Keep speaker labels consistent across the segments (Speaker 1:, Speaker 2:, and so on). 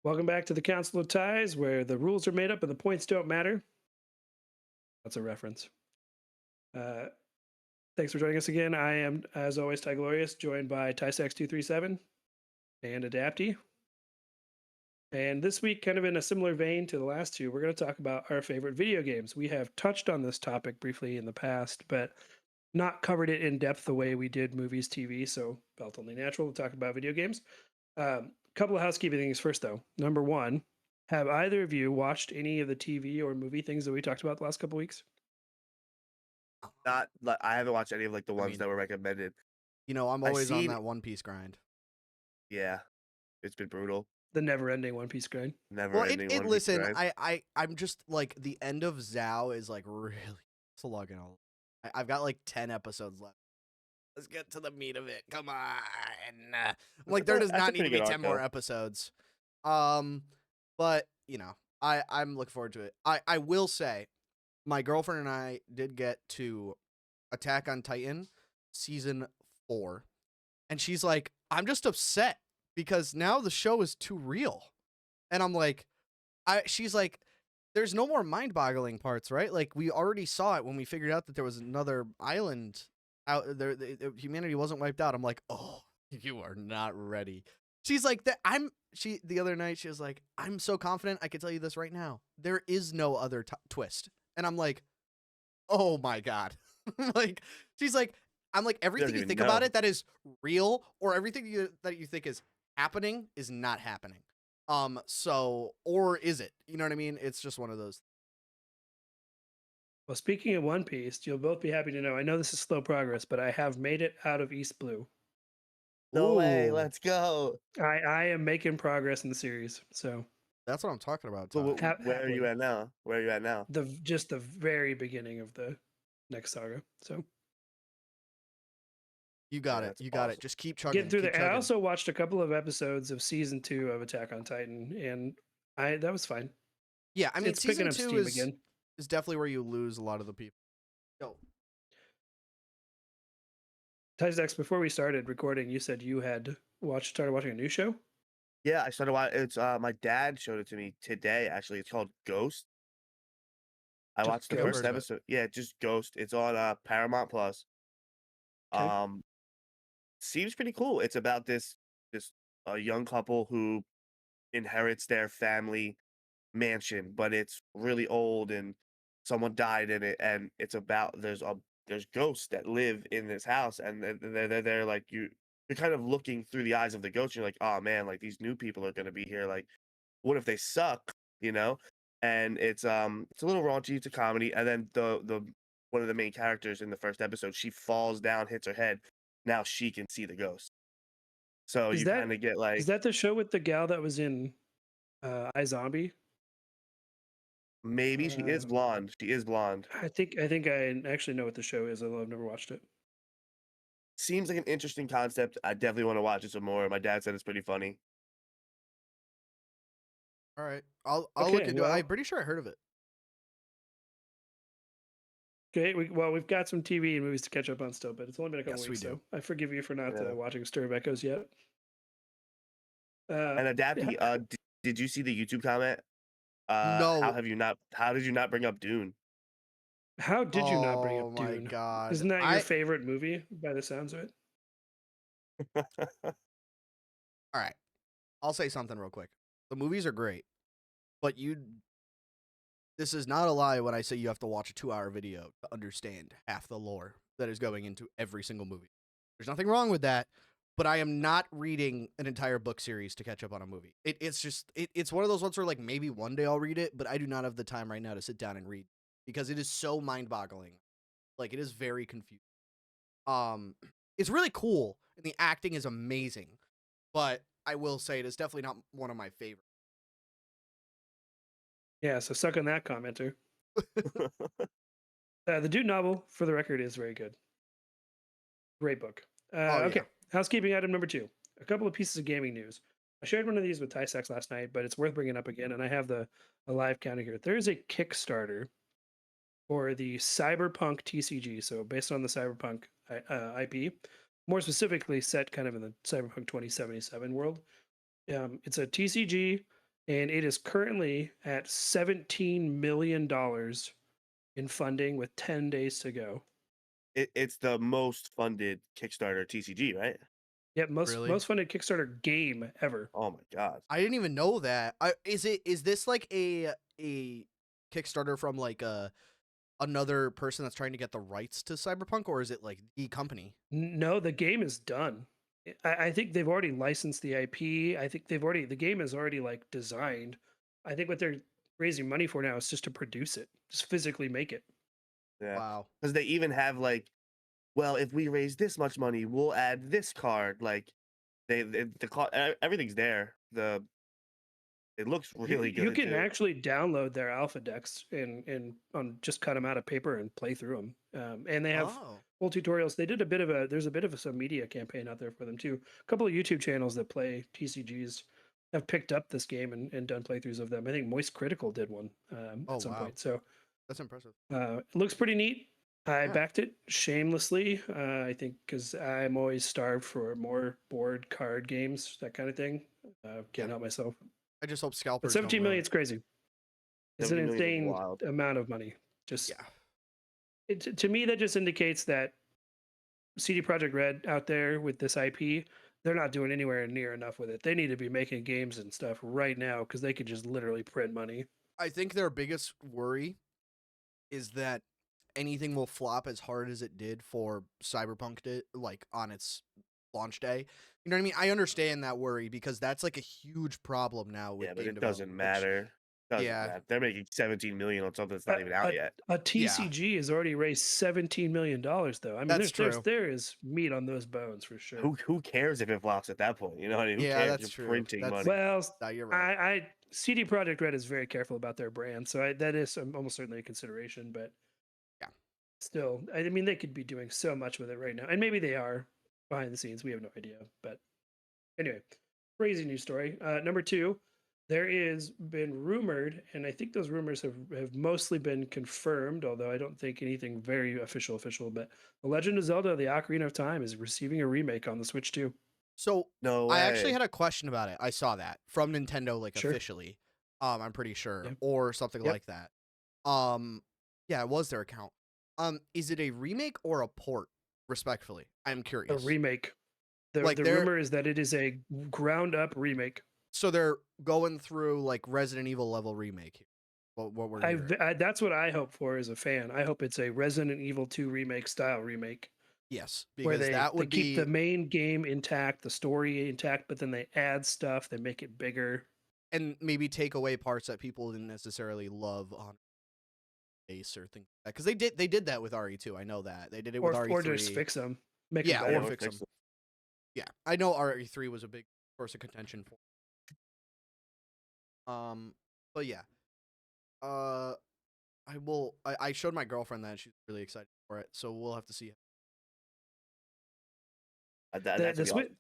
Speaker 1: Welcome back to the Council of Ties, where the rules are made up and the points don't matter. That's a reference. Uh, Thanks for joining us again. I am, as always, Ty Glorious, joined by Tysex237 and Adapty. And this week, kind of in a similar vein to the last two, we're going to talk about our favorite video games. We have touched on this topic briefly in the past, but not covered it in depth the way we did movies, TV, so felt only natural to talk about video games. Couple of housekeeping things first, though. Number one, have either of you watched any of the TV or movie things that we talked about the last couple weeks?
Speaker 2: Not like I haven't watched any of like the
Speaker 3: I
Speaker 2: ones
Speaker 3: mean,
Speaker 2: that were recommended.
Speaker 3: I'm
Speaker 2: I
Speaker 3: always on
Speaker 2: seen-
Speaker 3: that One Piece grind.
Speaker 2: Yeah, it's been brutal.
Speaker 1: The never-ending One Piece grind.
Speaker 2: Never
Speaker 3: Well,
Speaker 2: ending.
Speaker 3: listen, I'm just like the end of Zhao is like really slugging. I've got like 10 episodes left. Let's get to the meat of it. Come on. Like there does
Speaker 2: That's a
Speaker 3: not need to
Speaker 2: pretty
Speaker 3: be
Speaker 2: good
Speaker 3: 10
Speaker 2: arc,
Speaker 3: more
Speaker 2: though.
Speaker 3: episodes. But I'm looking forward to it. I will say, my girlfriend and I did get to Attack on Titan season 4, and she's like, I'm just upset because now the show is too real. And I'm like, she's like, there's no more mind-boggling parts, right? Like we already saw it when we figured out that there was another island out there. Humanity wasn't wiped out. I'm like, oh, you are not ready. She's like that. The other night she was like, I'm so confident I can tell you this right now. There is no other twist. And I'm like, oh my God. Like, she's like, I'm like, everything you
Speaker 2: even
Speaker 3: think
Speaker 2: know.
Speaker 3: about it that is real, or everything that you think is happening is not happening. So, or is it? You know what I mean? It's just one of those.
Speaker 1: Well, speaking of One Piece, you'll both be happy to know, I know this is slow progress, but I have made it out of East Blue.
Speaker 2: No way.
Speaker 3: Ooh.
Speaker 2: Let's go.
Speaker 1: I am making progress in the series, so
Speaker 3: That's what I'm talking about.
Speaker 2: So
Speaker 3: Ty.
Speaker 2: where are you
Speaker 1: happily.
Speaker 2: at now? Where are you at now?
Speaker 1: just the very beginning of the next saga. So
Speaker 3: You got
Speaker 2: Yeah,
Speaker 3: it.
Speaker 2: that's
Speaker 3: You got
Speaker 2: awesome.
Speaker 3: it. Just keep chugging.
Speaker 1: getting through
Speaker 3: keep
Speaker 1: there. And I
Speaker 3: chugging.
Speaker 1: also watched a couple of episodes of season 2 of Attack on Titan, and that was fine.
Speaker 3: Yeah, I mean,
Speaker 1: It's picking
Speaker 3: season
Speaker 1: up
Speaker 3: 2
Speaker 1: steam again.
Speaker 3: is definitely where you lose a lot of the people. Yo.
Speaker 1: Tyzex, before we started recording, you said you had started watching a new show.
Speaker 2: Yeah, I started watching. It's my dad showed it to me today. Actually, it's called Ghost. I
Speaker 1: Just
Speaker 2: watched the
Speaker 1: Ghost?
Speaker 2: first
Speaker 3: Heard of it.
Speaker 2: episode. Yeah, just Ghost. It's on Paramount Plus.
Speaker 1: Okay.
Speaker 2: Seems pretty cool. It's about this young couple who inherits their family mansion, but it's really old and someone died in it, and it's about there's ghosts that live in this house, and they're like you're kind of looking through the eyes of the ghosts. You're like, oh man, like these new people are gonna be here. Like, what if they suck? You know? And it's a little raunchy. It's a comedy, and then the one of the main characters in the first episode, she falls down, hits her head. Now she can see the ghost. So
Speaker 1: Is
Speaker 2: you
Speaker 1: that
Speaker 2: kind of get like
Speaker 1: is that the show with the gal that was in iZombie?
Speaker 2: maybe she is blonde. She is blonde.
Speaker 1: I think I actually know what the show is, although I've never watched it.
Speaker 2: Seems like an interesting concept. I definitely want to watch it some more. My dad said it's pretty funny.
Speaker 3: All right. I'll
Speaker 1: Okay,
Speaker 3: look into it.
Speaker 1: well-
Speaker 3: I'm pretty sure I heard of it.
Speaker 1: Okay, we've got some TV and movies to catch up on still, but it's only been a couple
Speaker 3: Yes, we
Speaker 1: weeks,
Speaker 3: do.
Speaker 1: so I forgive you for not
Speaker 2: Yeah.
Speaker 1: watching Stir of Echoes yet.
Speaker 2: And Adapty, did you see the YouTube comment?
Speaker 3: No.
Speaker 2: How did you not bring up Dune?
Speaker 1: How did you not bring
Speaker 3: Oh
Speaker 1: up
Speaker 3: my
Speaker 1: Dune?
Speaker 3: God.
Speaker 1: Isn't that your favorite movie by the sounds of it?
Speaker 3: All right. I'll say something real quick. The movies are great, but this is not a lie when I say you have to watch a 2-hour video to understand half the lore that is going into every single movie. There's nothing wrong with that, but I am not reading an entire book series to catch up on a movie. It's one of those ones where like maybe one day I'll read it, but I do not have the time right now to sit down and read because it is so mind-boggling. Like it is very confusing. It's really cool and the acting is amazing, but I will say it is definitely not one of my favorites.
Speaker 1: Yeah, so suck on that, commenter. The Dune novel, for the record, is very good. Great book. Okay, housekeeping item number 2. A couple of pieces of gaming news. I shared one of these with Tysex last night, but it's worth bringing up again, and I have the live counter here. There is a Kickstarter for the Cyberpunk TCG, so based on the Cyberpunk IP, more specifically set kind of in the Cyberpunk 2077 world. It's a TCG and it is currently at $17 million in funding with 10 days to go.
Speaker 2: It's the most funded Kickstarter TCG, right?
Speaker 1: Yep,
Speaker 3: Really?
Speaker 1: most funded Kickstarter game ever.
Speaker 2: Oh my god.
Speaker 3: I didn't even know that. Is this like a Kickstarter from like another person that's trying to get the rights to Cyberpunk, or is it like the company?
Speaker 1: No, the game is done. I think they've already licensed the IP. I think the game is already like designed. I think what they're raising money for now is just to produce it, just physically make it.
Speaker 2: Yeah.
Speaker 3: Wow.
Speaker 2: Because they even have like, well, if we raise this much money, we'll add this card. Like everything's there. It looks really
Speaker 1: You
Speaker 2: good
Speaker 1: can
Speaker 2: too.
Speaker 1: actually download their alpha decks and on just cut them out of paper and play through them. And they have
Speaker 3: Oh.
Speaker 1: full tutorials. They did there's a bit of a some media campaign out there for them too. A couple of YouTube channels that play TCGs have picked up this game and done playthroughs of them. I think Moist Critical did one
Speaker 3: Oh
Speaker 1: at some
Speaker 3: wow.
Speaker 1: point. So
Speaker 3: That's impressive.
Speaker 1: it looks pretty neat. I
Speaker 3: Yeah.
Speaker 1: backed it shamelessly. I think because I'm always starved for more board card games, that kind of thing. Can't
Speaker 3: Yeah.
Speaker 1: help myself.
Speaker 3: I just hope
Speaker 1: But
Speaker 3: scalpers
Speaker 1: 17
Speaker 3: don't
Speaker 1: million
Speaker 3: ruin
Speaker 1: is crazy. It's an
Speaker 2: 70 million is
Speaker 1: insane
Speaker 2: wild.
Speaker 1: amount of money. Just
Speaker 3: it.
Speaker 1: to me, that just indicates that CD Projekt Red out there with this IP, they're not doing anywhere near enough with it. They need to be making games and stuff right now because they could just literally print money.
Speaker 3: I think their biggest worry is that anything will flop as hard as it did for Cyberpunk did, like on its launch day. You know what I mean? I understand that worry because that's like a huge problem now with
Speaker 2: Yeah, but
Speaker 3: game
Speaker 2: it doesn't
Speaker 3: development.
Speaker 2: matter. Doesn't
Speaker 3: Yeah.
Speaker 2: matter. They're making 17 million on something that's not even
Speaker 1: A,
Speaker 2: out yet.
Speaker 1: a TCG has already raised $17 million, though. I mean,
Speaker 3: That's true.
Speaker 1: there is meat on those bones for sure.
Speaker 2: Who cares if it flops at that point? You know what I mean? Who
Speaker 3: Yeah,
Speaker 2: cares?
Speaker 3: that's
Speaker 2: You're
Speaker 3: true.
Speaker 2: printing
Speaker 3: That's-
Speaker 2: money.
Speaker 1: Well,
Speaker 3: No, you're right.
Speaker 1: CD Projekt Red is very careful about their brand, so that is almost certainly a consideration. But
Speaker 3: Yeah.
Speaker 1: still, I mean, they could be doing so much with it right now, and maybe they are behind the scenes. We have no idea. But anyway, crazy news story. Number two, there is been rumored, and I think those rumors have mostly been confirmed, although I don't think anything very official. But The Legend of Zelda: The Ocarina of Time is receiving a remake on the Switch too.
Speaker 3: So
Speaker 2: No
Speaker 3: I actually
Speaker 2: way.
Speaker 3: had a question about it. I saw that from Nintendo, like
Speaker 1: Sure.
Speaker 3: officially. I'm pretty sure,
Speaker 1: Yeah.
Speaker 3: or something
Speaker 1: Yep.
Speaker 3: like that. Yeah, it was their account. Is it a remake or a port? Respectfully, I'm
Speaker 1: A
Speaker 3: curious.
Speaker 1: remake.
Speaker 3: Like
Speaker 1: The
Speaker 3: they're
Speaker 1: rumor is that it is a ground up remake.
Speaker 3: so they're going through like Resident Evil level remake here. What we're hearing.
Speaker 1: That's what I hope for as a fan. I hope it's a Resident Evil 2 remake style remake.
Speaker 3: Yes,
Speaker 1: Where
Speaker 3: because
Speaker 1: they
Speaker 3: that would
Speaker 1: keep
Speaker 3: be
Speaker 1: the main game intact, the story intact, but then they add stuff, they make it bigger.
Speaker 3: and maybe take away parts that people didn't necessarily love on base or things like that. Because they did that with RE2. I know that they did it with RE3.
Speaker 1: Or just fix them. Make
Speaker 3: Yeah,
Speaker 1: them
Speaker 3: or
Speaker 1: better.
Speaker 3: fix them. Yeah, I know RE3 was a big source of contention for. But yeah, I will. I showed my girlfriend that she's really excited for it, so we'll have to see.
Speaker 2: That's
Speaker 1: The
Speaker 2: be
Speaker 1: Switch,
Speaker 2: awesome.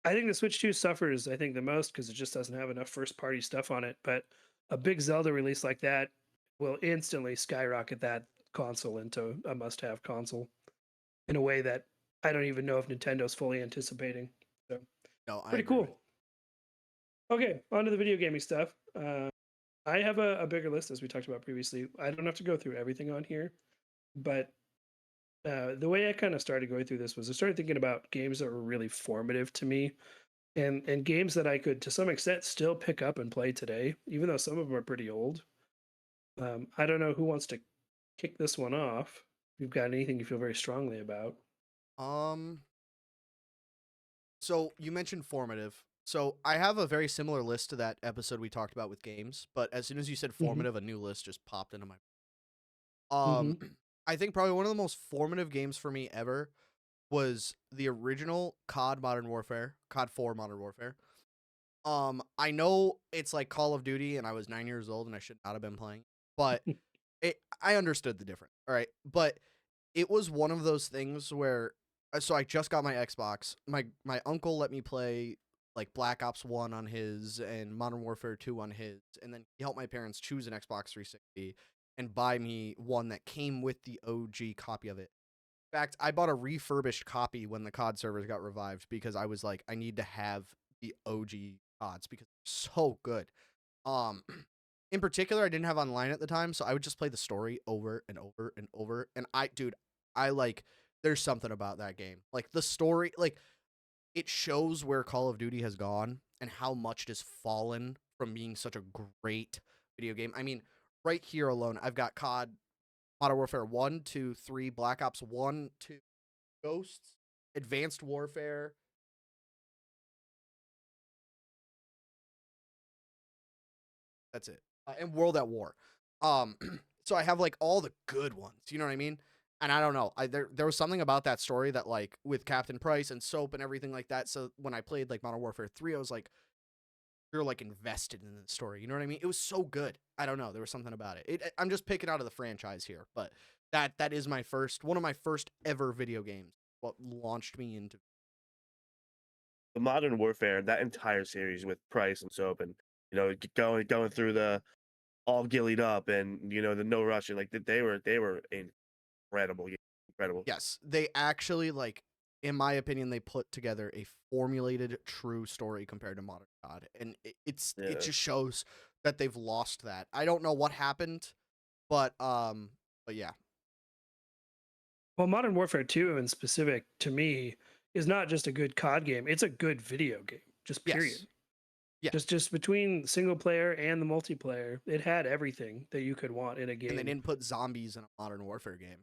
Speaker 1: I think the Switch 2 suffers, I think, the most because it just doesn't have enough first party stuff on it. But a big Zelda release like that will instantly skyrocket that console into a must have console in a way that I don't even know if Nintendo's fully anticipating. So
Speaker 3: No, I
Speaker 1: pretty
Speaker 3: agree with
Speaker 1: cool. Okay, on to the video gaming stuff. I have a bigger list as we talked about previously. I don't have to go through everything on here, but the way I kind of started going through this was I started thinking about games that were really formative to me, and games that I could to some extent still pick up and play today, even though some of them are pretty old. I don't know who wants to kick this one off. If you've got anything you feel very strongly about.
Speaker 3: you. So you mentioned formative. So I have a very similar list to that episode we talked about with games, but as soon as you said formative, a new list just popped into my.
Speaker 1: Mm-hmm.
Speaker 3: I think probably one of the most formative games for me ever was the original COD Modern Warfare, COD 4 Modern Warfare. I know it's like Call of Duty, and I was 9 years old, and I should not have been playing, but I understood the difference. All right, but it was one of those things where, so I just got my Xbox. My uncle let me play like Black Ops 1 on his and Modern Warfare 2 on his, and then he helped my parents choose an Xbox 360 and buy me one that came with the OG copy of it. In fact, I bought a refurbished copy when the COD servers got revived because I was like, I need to have the OG CODs because they're so good. In particular, I didn't have online at the time, so I would just play the story over and over and over. And I like. There's something about that game, like the story, like it shows where Call of Duty has gone and how much it has fallen from being such a great video game. I mean, right here alone, I've got COD, Modern Warfare 1, 2, 3, Black Ops 1, 2, Ghosts, Advanced Warfare. That's it. And World at War. Um, so I have like all the good ones. You know what I mean? And I don't know. There was something about that story that like with Captain Price and Soap and everything like that. So when I played like Modern Warfare 3, I was like, you're like invested in the story. You know what I mean? It was so good. I don't know. There was something about it. I'm just picking out of the franchise here, but that is one of my first ever video games. What launched me into.
Speaker 2: The Modern Warfare, that entire series with Price and Soap, and going through the all gillied up, and the no rushing, like they were incredible, incredible.
Speaker 3: Yes, they actually like, in my opinion, they put together a formulated, true story compared to modern COD, and it
Speaker 2: Yeah.
Speaker 3: just shows that they've lost that. I don't know what happened, but yeah,
Speaker 1: Well, Modern Warfare 2 in specific to me is not just a good COD game, it's a good video game. Just period.
Speaker 3: yes, yeah.
Speaker 1: Just between the single player and the multiplayer, it had everything that you could want in a game.
Speaker 3: And they didn't put zombies in a Modern Warfare game.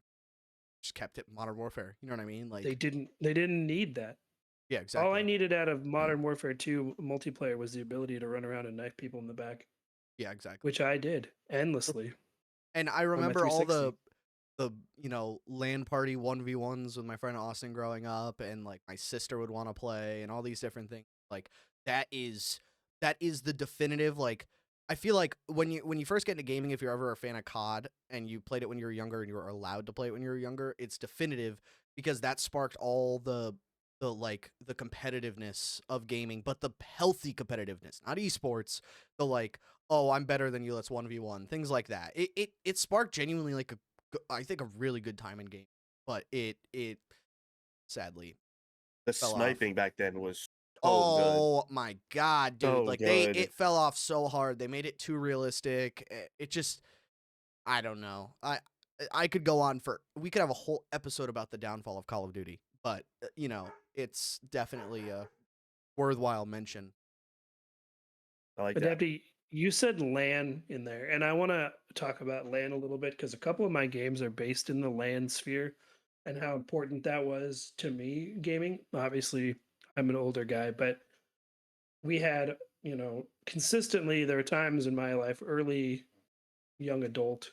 Speaker 3: Just kept it Modern Warfare. You know what I mean? Like
Speaker 1: They didn't need that.
Speaker 3: yeah, exactly.
Speaker 1: All I needed out of Modern Warfare 2 multiplayer was the ability to run around and knife people in the back,
Speaker 3: Yeah, exactly.
Speaker 1: which I did endlessly.
Speaker 3: And I
Speaker 1: my
Speaker 3: remember all
Speaker 1: 360.
Speaker 3: the LAN party 1v1s with my friend Austin growing up, and like my sister would want to play and all these different things. Like that is the definitive, like I feel like when you first get into gaming, if you're ever a fan of COD and you played it when you were younger and you were allowed to play it when you were younger, it's definitive because that sparked all the competitiveness of gaming, but the healthy competitiveness, not esports, the like, oh, I'm better than you, let's 1v1, things like that. It sparked genuinely like I think a really good time in game, but it sadly
Speaker 2: The
Speaker 3: fell off.
Speaker 2: sniping back then was so
Speaker 3: Oh my god, dude!
Speaker 2: So
Speaker 3: Like
Speaker 2: good.
Speaker 3: it fell off so hard. They made it too realistic. It just, I don't know. I could go on for. We could have a whole episode about the downfall of Call of Duty, but it's definitely a worthwhile mention.
Speaker 2: I like
Speaker 1: But
Speaker 2: that.
Speaker 1: Deputy, you said LAN in there, and I want to talk about LAN a little bit because a couple of my games are based in the LAN sphere and how important that was to me gaming. Obviously, I'm an older guy, but we had, consistently, there were times in my life, early young adult,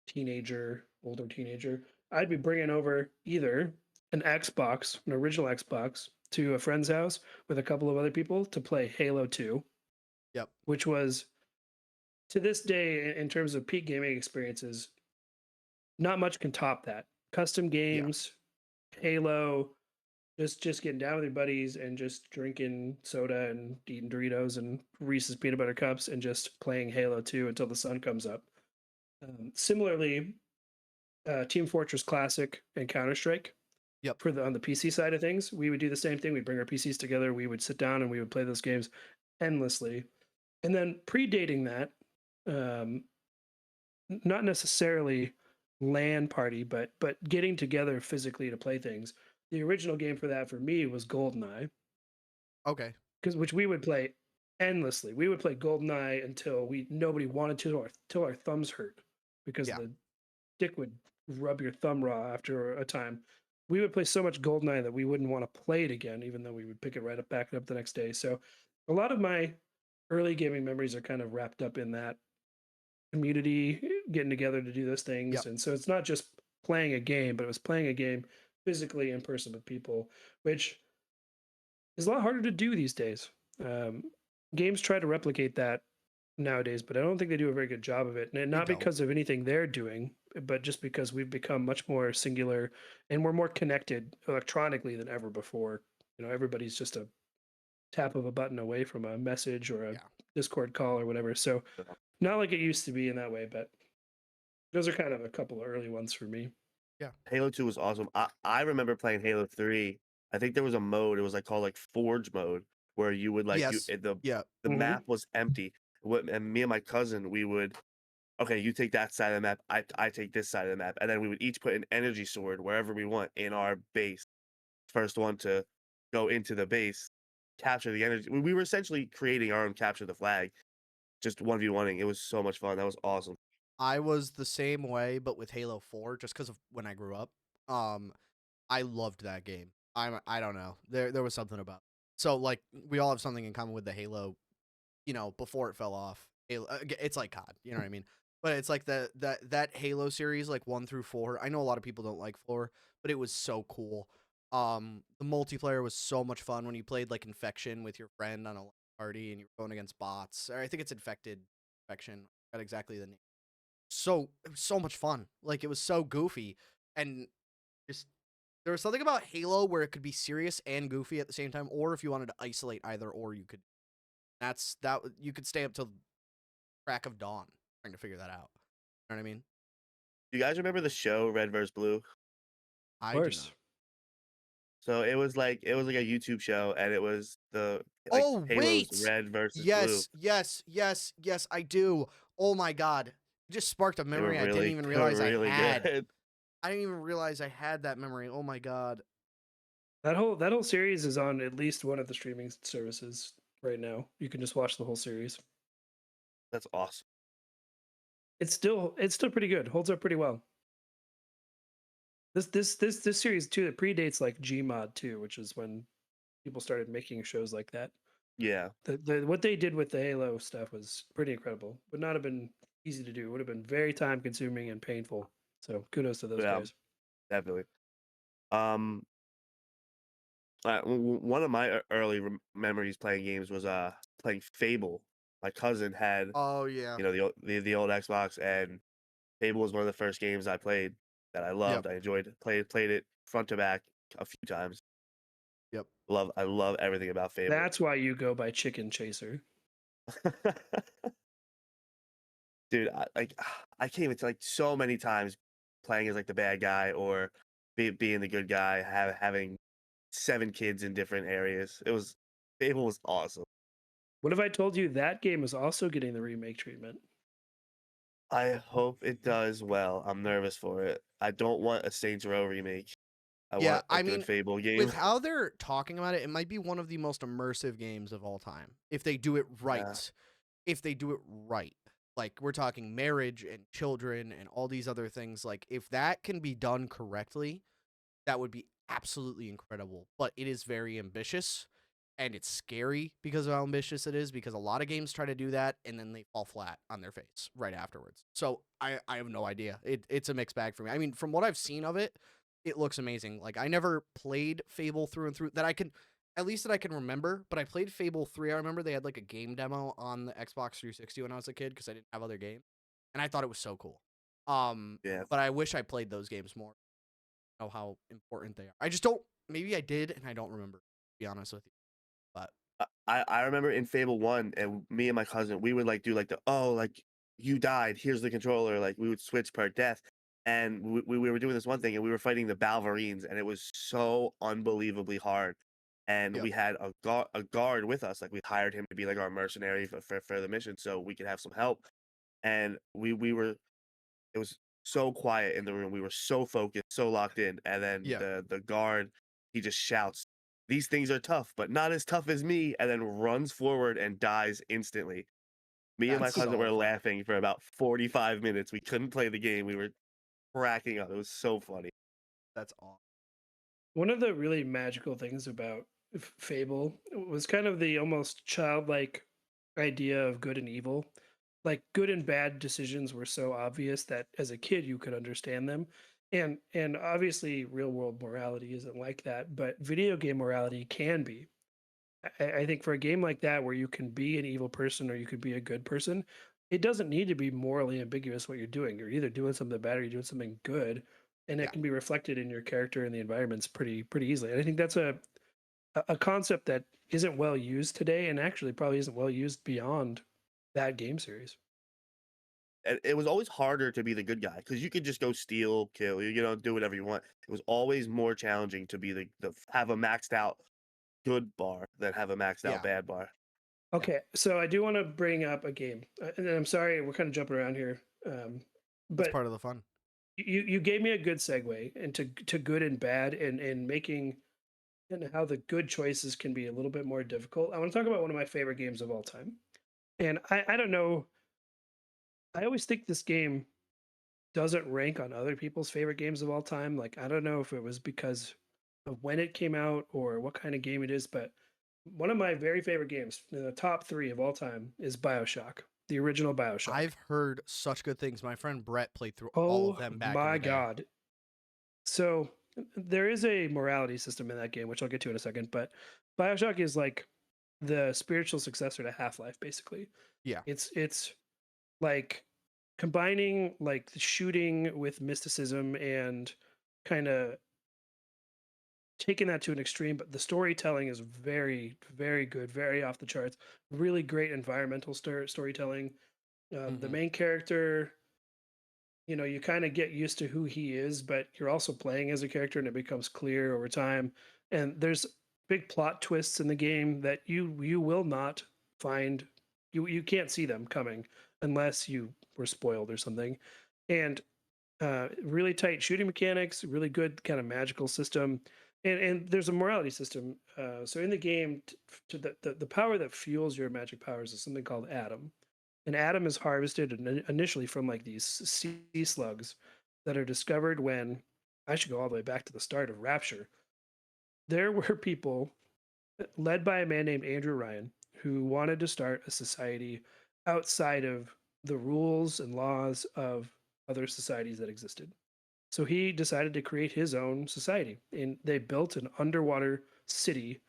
Speaker 1: teenager, older teenager, I'd be bringing over either an Xbox, an original Xbox, to a friend's house with a couple of other people to play Halo 2,
Speaker 3: Yep.
Speaker 1: which was to this day in terms of peak gaming experiences, not much can top that. Custom games, Halo, just getting down with your buddies and just drinking soda and eating Doritos and Reese's peanut butter cups and just playing Halo 2 until the sun comes up. Similarly, Team Fortress Classic and Counter Strike.
Speaker 3: Yep.
Speaker 1: On the PC side of things, we would do the same thing. We'd bring our PCs together. We would sit down and we would play those games endlessly. And then predating that, not necessarily LAN party, but getting together physically to play things. The original game for that for me was GoldenEye,
Speaker 3: Okay.
Speaker 1: which we would play endlessly. We would play GoldenEye until nobody wanted to, or till our thumbs hurt because
Speaker 3: Yeah.
Speaker 1: the dick would rub your thumb raw after a time. We would play so much GoldenEye that we wouldn't want to play it again, even though we would pick it right up, back it up the next day. So a lot of my early gaming memories are kind of wrapped up in that community getting together to do those things.
Speaker 3: Yep.
Speaker 1: And so it's not just playing a game, but it was playing a game physically in person with people, which is a lot harder to do these days. Games try to replicate that nowadays, but I don't think they do a very good job of it. And not
Speaker 3: don't.
Speaker 1: because of anything they're doing, but just because we've become much more singular and we're more connected electronically than ever before. Everybody's just a tap of a button away from a message or a
Speaker 3: Yeah.
Speaker 1: Discord call or whatever. So not like it used to be in that way, but those are kind of a couple of early ones for me.
Speaker 2: Halo 2 was awesome. I remember playing Halo 3. I think there was a mode, it was called like Forge mode, where you would like
Speaker 3: Yes.
Speaker 2: the
Speaker 3: Yeah.
Speaker 2: the
Speaker 1: Mhm.
Speaker 2: map was empty. and me and my cousin, we would okay, you take that side of the map, I take this side of the map, and then we would each put an energy sword wherever we want in our base. First one to go into the base, capture the energy. We were essentially creating our own capture the flag, just 1v1ing. It was so much fun. That was awesome.
Speaker 3: I was the same way, but with Halo 4, just because of when I grew up. Um, I loved that game. I don't know. There was something about. So like we all have something in common with the Halo, before it fell off. Halo, it's like COD, you know what I mean? But it's like that Halo series, like 1 through 4. I know a lot of people don't like 4, but it was so cool. The multiplayer was so much fun when you played like Infection with your friend on a party and you were going against bots. Or I think it's Infection. Got exactly the name. So it was so much fun. Like it was so goofy, and just there was something about Halo where it could be serious and goofy at the same time, or if you wanted to isolate either or, you could. You could stay up till crack of dawn trying to figure that out. You know what I mean?
Speaker 2: You guys remember the show Red vs. Blue?
Speaker 1: Of
Speaker 3: I do
Speaker 1: course.
Speaker 3: not.
Speaker 2: So it was like a YouTube show, and it was the like
Speaker 3: Oh
Speaker 2: Halo's
Speaker 3: wait,
Speaker 2: Red versus Blue.
Speaker 3: yes, I do. Oh my god, it just sparked a
Speaker 2: They were
Speaker 3: memory I didn't even
Speaker 2: they were
Speaker 3: realize I
Speaker 2: really
Speaker 3: had.
Speaker 2: good.
Speaker 3: I didn't even realize I had that memory. Oh my god.
Speaker 1: That whole series is on at least one of the streaming services right now. You can just watch the whole series.
Speaker 2: That's awesome.
Speaker 1: It's still pretty good. Holds up pretty well. This series too, it predates like Gmod too, which is when people started making shows like that.
Speaker 2: Yeah,
Speaker 1: What they did with the Halo stuff was pretty incredible. Would not have been easy to do. Would have been very time consuming and painful. So kudos to those
Speaker 2: yeah,
Speaker 1: guys.
Speaker 2: definitely. Um, one of my early memories playing games was playing Fable. My cousin had
Speaker 3: Oh yeah.
Speaker 2: the old Xbox, and Fable was one of the first games I played that I
Speaker 3: Yep.
Speaker 2: loved. I enjoyed played it front to back a few times.
Speaker 3: Yep.
Speaker 2: I love everything about Fable.
Speaker 1: That's why you go by Chicken Chaser.
Speaker 2: Dude, I came into like so many times playing as like the bad guy or being the good guy, having 7 kids in different areas. Fable was awesome.
Speaker 1: What if I told you that game is also getting the remake treatment?
Speaker 2: I hope it does well. I'm nervous for it. I don't want a Saints Row remake. I
Speaker 3: Yeah,
Speaker 2: want a
Speaker 3: I
Speaker 2: good
Speaker 3: mean,
Speaker 2: Fable game.
Speaker 3: with how they're talking about it, it might be one of the most immersive games of all time if they do it
Speaker 2: Yeah,
Speaker 3: right. If they do it right. Like we're talking marriage and children and all these other things. Like if that can be done correctly, that would be absolutely incredible. But it is very ambitious and it's scary because of how ambitious it is, because a lot of games try to do that and then they fall flat on their face right afterwards. So I have no idea. It's a mixed bag for me. I mean, from what I've seen of it, it looks amazing. Like I never played Fable through and through that I can at least that I can remember, but I played Fable 3. I remember they had like a game demo on the Xbox 360 when I was a kid because I didn't have other games. And I thought it was so cool.
Speaker 2: yeah.
Speaker 3: But I wish I played those games more. Know how important they are. I just don't. Maybe I did, and I don't remember. To be honest with you, but
Speaker 2: I remember in Fable 1, and me and my cousin, we would like do like like you died, here's the controller. Like we would switch per death. And we were doing this one thing, and we were fighting the Balverines, and it was so unbelievably hard. And
Speaker 3: yep,
Speaker 2: we had a guard with us. Like we hired him to be like our mercenary for the mission so we could have some help. And we were it was so quiet in the room. We were so focused, so locked in. And then
Speaker 3: yeah,
Speaker 2: the guard, he just shouts, "These things are tough, but not as tough as me," and then runs forward and dies instantly. Me and my
Speaker 3: that's
Speaker 2: cousin were
Speaker 3: so funny.
Speaker 2: laughing for about 45 minutes. We couldn't play the game. We were cracking up. It was so funny.
Speaker 3: That's awesome.
Speaker 1: One of the really magical things about Fable was kind of the almost childlike idea of good and evil. Like good and bad decisions were so obvious that as a kid you could understand them. And obviously real world morality isn't like that, but video game morality can be. I think for a game like that where you can be an evil person or you could be a good person, it doesn't need to be morally ambiguous what you're doing. You're either doing something bad or you're doing something good, and
Speaker 3: Yeah,
Speaker 1: it can be reflected in your character and the environments pretty easily. And I think that's a concept that isn't well used today, and actually probably isn't well used beyond that game series.
Speaker 2: And it was always harder to be the good guy because you could just go steal, kill, do whatever you want. It was always more challenging to be the have a maxed out good bar than have a maxed out
Speaker 3: yeah.
Speaker 2: bad bar.
Speaker 1: Okay, so I do want to bring up a game, and I'm sorry we're kind of jumping around here,
Speaker 3: That's
Speaker 1: but
Speaker 3: part of the fun.
Speaker 1: you gave me a good segue into good and bad, and making and how the good choices can be a little bit more difficult. I want to talk about one of my favorite games of all time, and I don't know. I always think this game doesn't rank on other people's favorite games of all time. Like I don't know if it was because of when it came out or what kind of game it is, but one of my very favorite games, in the top 3 of all time, is BioShock, the original BioShock.
Speaker 3: I've heard such good things. My friend Brett played through all of
Speaker 1: Oh
Speaker 3: them back in
Speaker 1: my
Speaker 3: the day.
Speaker 1: god. So there is a morality system in that game, which I'll get to in a second, but BioShock is like the spiritual successor to Half-Life, basically.
Speaker 3: Yeah.
Speaker 1: It's like combining like the shooting with mysticism and kind of taking that to an extreme, but the storytelling is very, very good, very off the charts. Really great environmental storytelling. The
Speaker 3: Hmm.
Speaker 1: main character, you kind of get used to who he is, but you're also playing as a character, and it becomes clear over time. And there's big plot twists in the game that you will not find. You can't see them coming unless you were spoiled or something. And really tight shooting mechanics, really good kind of magical system, and there's a morality system. So in the game, to the power that fuels your magic powers is something called Adam, and Adam is harvested initially from like these sea slugs that are discovered when I should go all the way back to the start of Rapture. There were people led by a man named Andrew Ryan who wanted to start a society outside of the rules and laws of other societies that existed. So he decided to create his own society, and they built an underwater city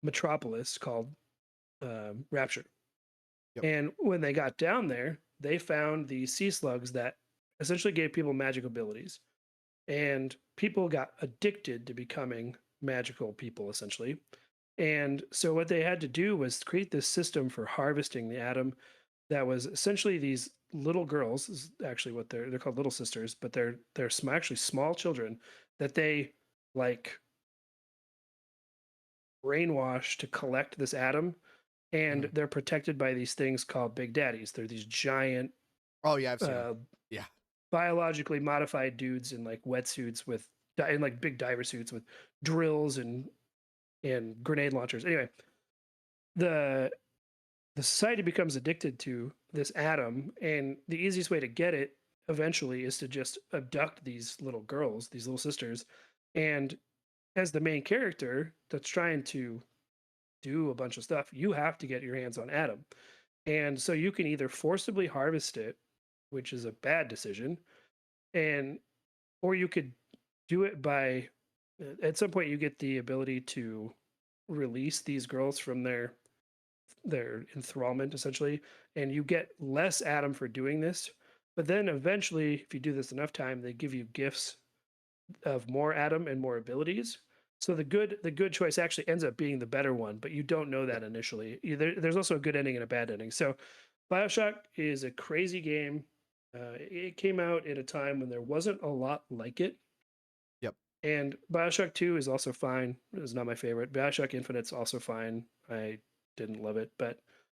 Speaker 1: metropolis called Rapture.
Speaker 3: Yep.
Speaker 1: And when they got down there, they found these sea slugs that essentially gave people magic abilities, and people got addicted to becoming magical people, essentially. And so what they had to do was create this system for harvesting the atom that was essentially these little girls, is actually what they're called, little sisters, but they're actually small children that they like brainwash to collect this atom, and
Speaker 3: Hmm.
Speaker 1: they're protected by these things called big daddies. They're these giant
Speaker 3: Oh yeah, I've seen them.
Speaker 1: uh,
Speaker 3: Yeah.
Speaker 1: biologically modified dudes in like wetsuits with in like big diver suits with drills and grenade launchers. Anyway, the the society becomes addicted to this atom, and the easiest way to get it eventually is to just abduct these little girls, these little sisters, and as the main character that's trying to do a bunch of stuff, you have to get your hands on atom. And so you can either forcibly harvest it, which is a bad decision, and or you could do it by at some point you get the ability to release these girls from their enthrallment, essentially, and you get less atom for doing this. But then eventually, if you do this enough time, they give you gifts of more atom and more abilities. So the good choice actually ends up being the better one, but you don't know
Speaker 3: Yep.
Speaker 1: that initially. There's also a good ending and a bad ending. So BioShock is a crazy game. It came out at a time when there wasn't a lot like it.
Speaker 3: Yep.
Speaker 1: And BioShock 2 is also fine. It's not my favorite. BioShock Infinite's also fine. I didn't love it,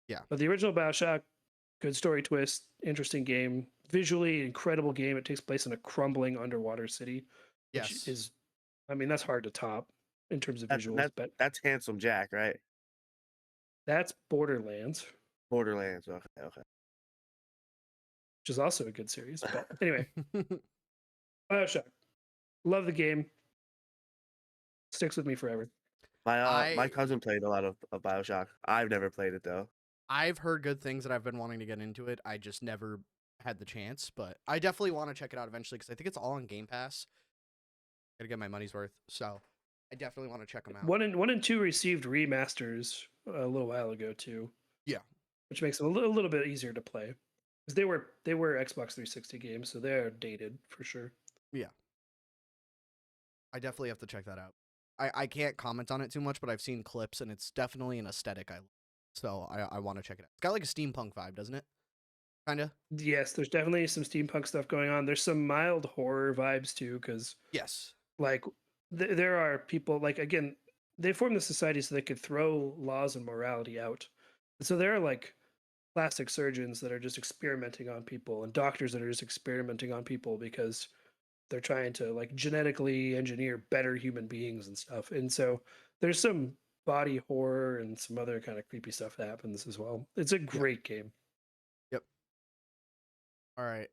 Speaker 3: Yeah.
Speaker 1: but the original BioShock, good story twist, interesting game, visually incredible game. It takes place in a crumbling underwater city, which
Speaker 3: Yes.
Speaker 1: is, I mean, that's hard to top in terms of
Speaker 2: That
Speaker 1: visuals.
Speaker 2: that
Speaker 1: But
Speaker 2: that's Handsome Jack, right?
Speaker 1: that's Borderlands,
Speaker 2: Borderlands. Okay, okay.
Speaker 1: which is also a good series. But anyway, BioShock, love the game, sticks with me forever.
Speaker 2: My
Speaker 3: I
Speaker 2: cousin played a lot of Bioshock. I've never played it though.
Speaker 3: I've heard good things that I've been wanting to get into it. I just never had the chance, but I definitely want to check it out eventually because I think it's all on Game Pass. Gotta get my money's worth, so I definitely want to check them out.
Speaker 1: One and two received remasters a little while ago too,
Speaker 3: Yeah.
Speaker 1: which makes them a little bit easier to play because they were Xbox 360 games, so they're dated for sure.
Speaker 3: Yeah. I definitely have to check that out. I can't comment on it too much, but I've seen clips and it's definitely an aesthetic I like. So I want to check it out. It's got like a steampunk vibe, doesn't it? Kinda.
Speaker 1: Yes, there's definitely some steampunk stuff going on. There's some mild horror vibes too, because
Speaker 3: Yes.
Speaker 1: like there are people like again they formed the society so they could throw laws and morality out. So there are like plastic surgeons that are just experimenting on people and doctors that are just experimenting on people because they're trying to like genetically engineer better human beings and stuff. And so there's some body horror and some other kind of creepy stuff that happens as well. It's a
Speaker 3: Yeah.
Speaker 1: great game.
Speaker 3: Yep. All right.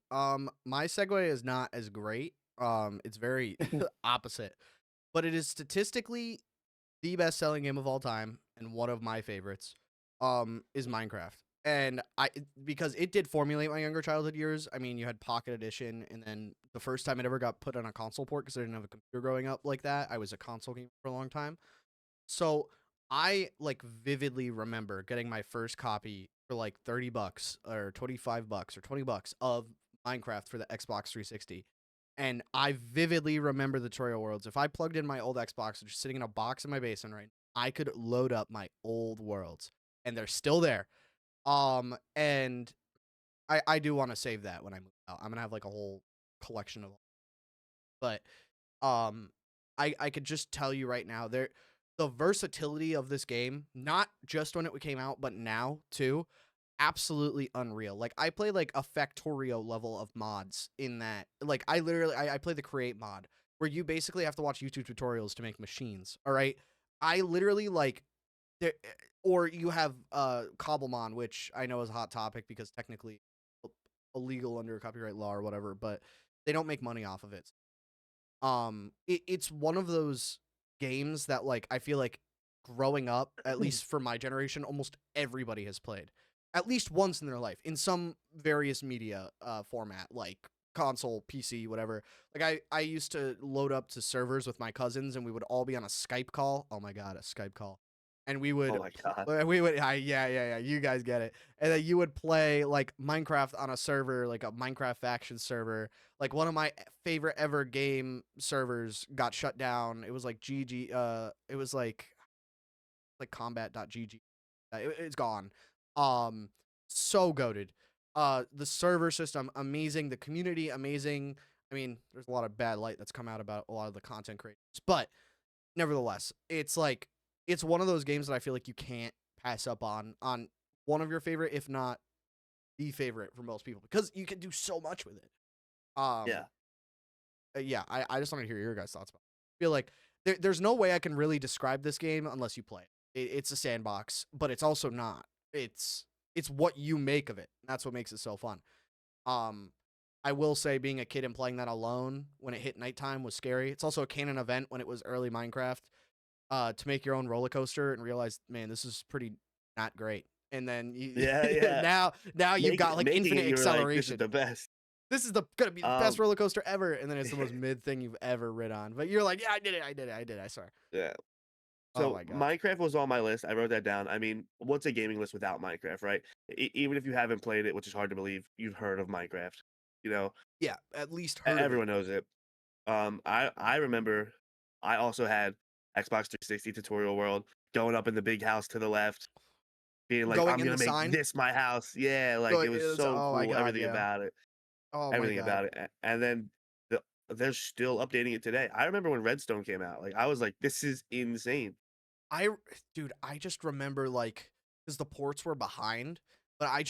Speaker 3: My segue is not as great. It's very opposite, but it is statistically the best-selling game of all time and one of my favorites. Is Minecraft. And because it did formulate my younger childhood years. I mean, you had Pocket Edition, and then the first time it ever got put on a console port because I didn't have a computer growing up like that. I was a console gamer for a long time. So I like vividly remember getting my first copy for like $30 or $25 or $20 of Minecraft for the Xbox 360. And I vividly remember the tutorial worlds. If I plugged in my old Xbox, just sitting in a box in my basement, right, I could load up my old worlds, and they're still there. And I do want to save that when I move out. I'm gonna have like a whole collection of, but um, I could just tell you right now, the versatility of this game, not just when it came out, but now too, absolutely unreal. Like I play like a Factorio level of mods in that. Like I literally I play the create mod where you basically have to watch YouTube tutorials to make machines. All right. I literally like there, or you have Cobblemon, which I know is a hot topic because technically illegal under copyright law or whatever, but they don't make money off of it. It's one of those games that like I feel like growing up, at least for my generation, almost everybody has played at least once in their life in some various media format, like console, PC, whatever. Like I used to load up to servers with my cousins, and we would all be on a Skype call. Oh my god, a Skype call. And we would
Speaker 2: Oh my god.
Speaker 3: we would yeah, you guys get it. And then you would play like Minecraft on a server, like a Minecraft faction server. Like one of my favorite ever game servers got shut down. It was like GG it was like combat.gg. It's gone. So goated. The server system amazing, the community amazing. I mean, there's a lot of bad light that's come out about a lot of the content creators, but nevertheless, it's one of those games that I feel like you can't pass up on one of your favorite, if not the favorite for most people, because you can do so much with it.
Speaker 2: Yeah.
Speaker 3: Um, yeah, I just want to hear your guys' thoughts about it. I feel like there's no way I can really describe this game unless you play it. It's a sandbox, but it's also not. It's what you make of it. That's what makes it so fun. Um, I will say being a kid and playing that alone when it hit nighttime was scary. It's also a canon event when it was early Minecraft. To make your own roller coaster and realize, man, this is pretty not great. And then
Speaker 2: Yeah, yeah.
Speaker 3: now you've got like
Speaker 2: Making
Speaker 3: infinite
Speaker 2: it, you were like, this is
Speaker 3: acceleration.
Speaker 2: the best.
Speaker 3: This is gonna be the best
Speaker 2: Um,
Speaker 3: roller coaster ever, and then it's the most mid thing you've ever rid on. But you're like, yeah, I did it, I swear.
Speaker 2: yeah.
Speaker 3: Oh
Speaker 2: So
Speaker 3: my god.
Speaker 2: Minecraft was on my list. I wrote that down. I mean, what's a gaming list without Minecraft, right? Even if you haven't played it, which is hard to believe, you've heard of Minecraft. You know,
Speaker 3: Yeah, at least heard of it.
Speaker 2: everyone knows it. I remember I also had Xbox 360 tutorial world going up in the big house to the left, being like,
Speaker 3: Going
Speaker 2: I'm
Speaker 3: in the
Speaker 2: gonna make
Speaker 3: sign.
Speaker 2: this my house. Yeah, like it was so
Speaker 3: Oh my
Speaker 2: cool.
Speaker 3: god, yeah. Oh my
Speaker 2: Everything
Speaker 3: god.
Speaker 2: about it. And then they're still updating it today. I remember when Redstone came out. Like I was like, this is insane.
Speaker 3: I Dude, I just remember like because the ports were behind, but I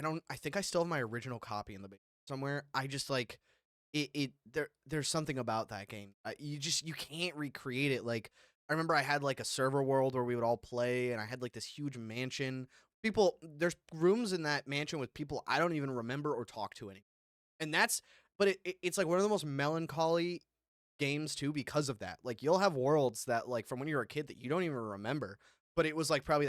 Speaker 3: don't I think I still have my original copy in the basement somewhere. I just like there's something about that game. You can't recreate it. Like I remember I had like a server world where we would all play, and I had like this huge mansion. There's rooms in that mansion with people I don't even remember or talk to anymore. And but it's like one of the most melancholy games too because of that. Like you'll have worlds that like from when you were a kid that you don't even remember, but it was like probably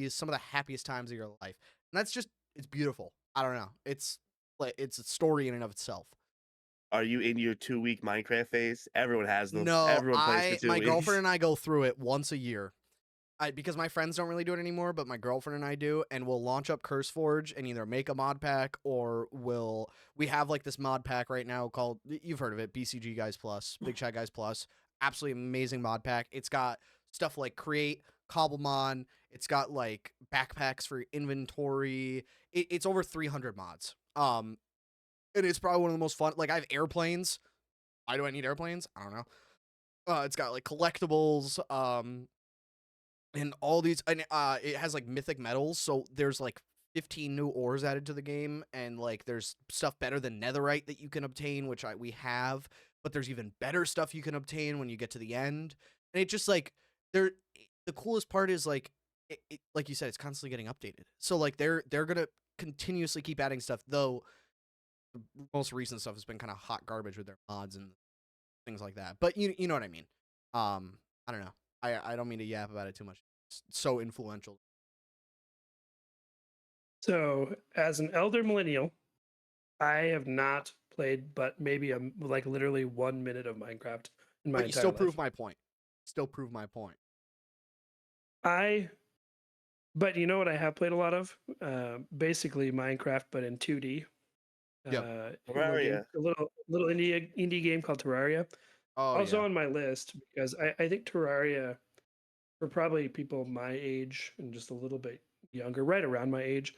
Speaker 3: some of the happiest times of your life. And it's beautiful. I don't know. It's a story in and of itself.
Speaker 2: Are you in your 2 week Minecraft phase? Everyone has them.
Speaker 3: No,
Speaker 2: Everyone plays for two
Speaker 3: my
Speaker 2: weeks.
Speaker 3: girlfriend and I go through it once a year. Because my friends don't really do it anymore, but my girlfriend and I do, and we'll launch up CurseForge and either make a mod pack or we have like this mod pack right now called, you've heard of it, BCG Guys Plus, Big Chat Guys Plus. Absolutely amazing mod pack. It's got stuff like Create, Cobblemon, it's got like backpacks for inventory. It's over 300 mods. And it's probably one of the most fun. Like I have airplanes. Why do I need airplanes? I don't know. It's got like collectibles. and all these, and it has like mythic metals, so there's like 15 new ores added to the game, and like there's stuff better than netherite that you can obtain, which we have, but there's even better stuff you can obtain when you get to the end. And it just like there the coolest part is like like you said, it's constantly getting updated, so like they're gonna continuously keep adding stuff, though the most recent stuff has been kind of hot garbage with their mods and things like that. But you know what I mean. I don't know. I don't mean to yap about it too much. It's so influential.
Speaker 1: So, as an elder millennial, I have not played but maybe like literally 1 minute of Minecraft in my
Speaker 3: But you
Speaker 1: entire
Speaker 3: still
Speaker 1: life.
Speaker 3: prove my point. Still prove my point.
Speaker 1: But you know what I have played a lot of? Basically Minecraft, but in 2D.
Speaker 3: Yep.
Speaker 2: Terraria.
Speaker 1: A little indie game called Terraria.
Speaker 3: Oh
Speaker 1: Also
Speaker 3: yeah.
Speaker 1: on my list because I think Terraria, for probably people my age and just a little bit younger, right around my age,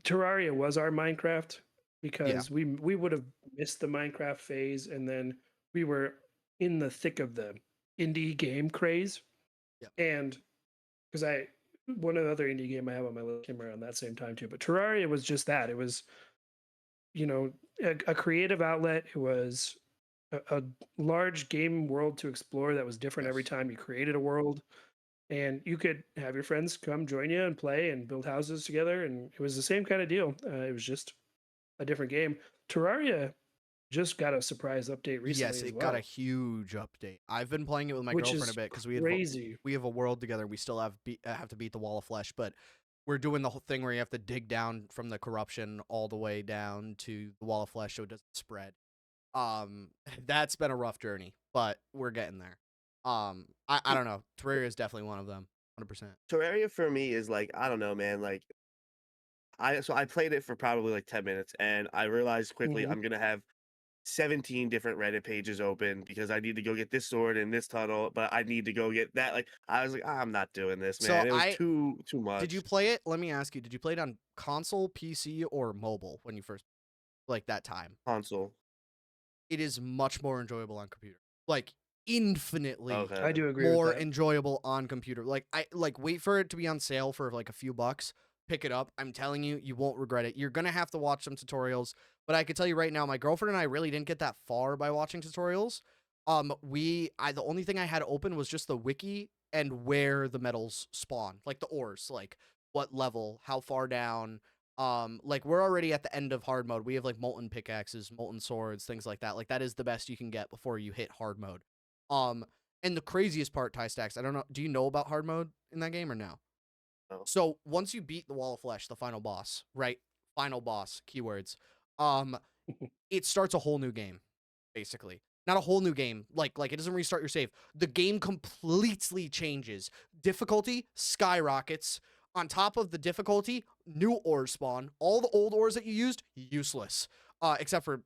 Speaker 1: Terraria was our Minecraft
Speaker 3: Yeah.
Speaker 1: because we would have missed the Minecraft phase, and then we were in the thick of the indie game craze.
Speaker 3: Yep.
Speaker 1: And because one of the other indie game I have on my list came around that same time too. But Terraria was just that. It was, a creative outlet. It was a large game world to explore that was different every
Speaker 3: Yes.
Speaker 1: time you created a world, and you could have your friends come join you and play and build houses together, and it was the same kind of deal. It was just a different game. Terraria just got a surprise update recently
Speaker 3: Yes,
Speaker 1: as
Speaker 3: it got a
Speaker 1: well,
Speaker 3: huge update. I've been playing it with my
Speaker 1: which
Speaker 3: girlfriend a
Speaker 1: is
Speaker 3: bit because
Speaker 1: crazy.
Speaker 3: we have a world together. We still have to beat the wall of flesh, but we're doing the whole thing where you have to dig down from the corruption all the way down to the wall of flesh so it doesn't spread. That's been a rough journey, but we're getting there. I don't know. Terraria is definitely one of them. 100%.
Speaker 2: Terraria for me is like, I don't know, man. Like I played it for probably like 10 minutes and I realized quickly
Speaker 1: Mhm.
Speaker 2: I'm gonna have 17 different Reddit pages open because I need to go get this sword in this tunnel, but I need to go get that. Like I was like, I'm not doing this,
Speaker 3: So
Speaker 2: man. It was too
Speaker 3: did you
Speaker 2: much.
Speaker 3: play it? Let me ask you, did you play it on console, PC, or mobile when you first like that time?
Speaker 2: Console.
Speaker 3: It is much more enjoyable on computer. Like infinitely
Speaker 2: Okay.
Speaker 1: I do agree with
Speaker 3: more
Speaker 1: that.
Speaker 3: enjoyable on computer. Like I like wait for it to be on sale for like a few bucks. Pick it up. I'm telling you, you won't regret it. You're gonna have to watch some tutorials, but I can tell you right now, my girlfriend and I really didn't get that far by watching tutorials. The only thing I had open was just the wiki and where the metals spawn, like the ores, like what level, how far down. Like we're already at the end of hard mode. We have like molten pickaxes, molten swords, things like that. Like that is the best you can get before you hit hard mode. Um, and the craziest part, Tie Stacks, I don't know. Do you know about hard mode in that game or no?
Speaker 2: No.
Speaker 3: So once you beat the Wall of Flesh, the final boss, right? Final boss, keywords. Um, it starts a whole new game, basically. Not a whole new game. Like it doesn't restart your save. The game completely changes. Difficulty skyrockets. On top of the difficulty, new ores spawn. All the old ores that you used, useless. Except for,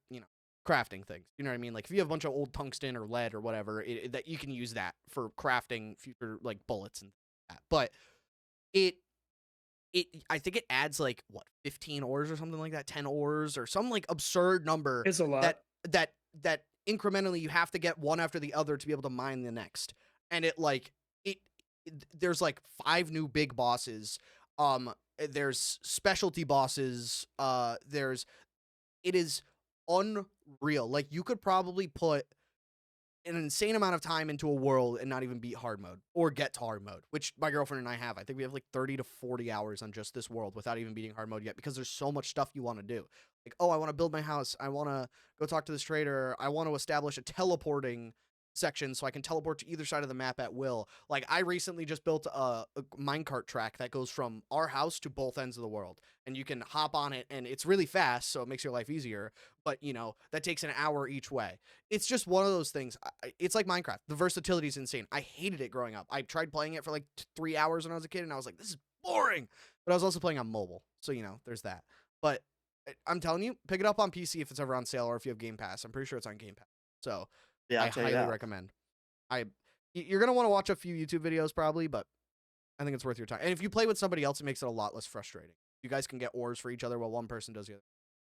Speaker 3: crafting things. You know what I mean? Like if you have a bunch of old tungsten or lead or whatever, that you can use that for crafting future like bullets and that. But it I think it adds like what 15 ores or something like that, 10 ores or some like absurd number
Speaker 1: It's a lot.
Speaker 3: that incrementally you have to get one after the other to be able to mine the next. And it, there's like 5 new big bosses. There's specialty bosses. It is unreal. Like you could probably put an insane amount of time into a world and not even beat hard mode or get to hard mode, which my girlfriend and I have. I think we have like 30 to 40 hours on just this world without even beating hard mode yet because there's so much stuff you want to do. Like, oh, I want to build my house. I want to go talk to this trader. I want to establish a teleporting section so I can teleport to either side of the map at will. Like, I recently just built a minecart track that goes from our house to both ends of the world. And you can hop on it, and it's really fast, so it makes your life easier. But, that takes an hour each way. It's just one of those things. It's like Minecraft. The versatility is insane. I hated it growing up. I tried playing it for like 3 hours when I was a kid, and I was like, this is boring. But I was also playing on mobile, so there's that. But I'm telling you, pick it up on PC if it's ever on sale or if you have Game Pass. I'm pretty sure it's on Game Pass. So
Speaker 2: Yeah,
Speaker 3: I
Speaker 2: I'll check it
Speaker 3: highly
Speaker 2: out.
Speaker 3: recommend. You're gonna want to watch a few YouTube videos probably, but I think it's worth your time. And if you play with somebody else, it makes it a lot less frustrating. You guys can get ores for each other while one person does the other.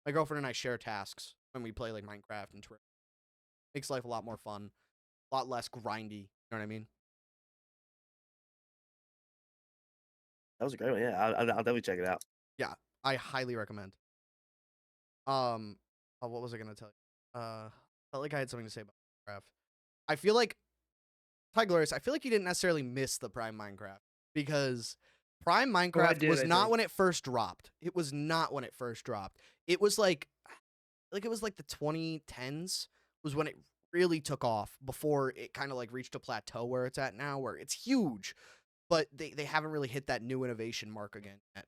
Speaker 3: My girlfriend and I share tasks when we play like Minecraft and Terraria. Makes life a lot more fun, a lot less grindy. You know what I mean?
Speaker 2: That was a great one. Yeah, I'll definitely check it out.
Speaker 3: Yeah, I highly recommend. What was I gonna tell you? Felt like I had something to say about Minecraft. I feel like Ty Glorious. I feel like you didn't necessarily miss the Prime Minecraft because Prime
Speaker 1: Oh, I
Speaker 3: Minecraft
Speaker 1: did.
Speaker 3: was
Speaker 1: I
Speaker 3: not
Speaker 1: think.
Speaker 3: when it first dropped. It was not when it first dropped. It was like it was like the 2010s was when it really took off before it kind of like reached a plateau where it's at now, where it's huge, but they haven't really hit that new innovation mark again yet.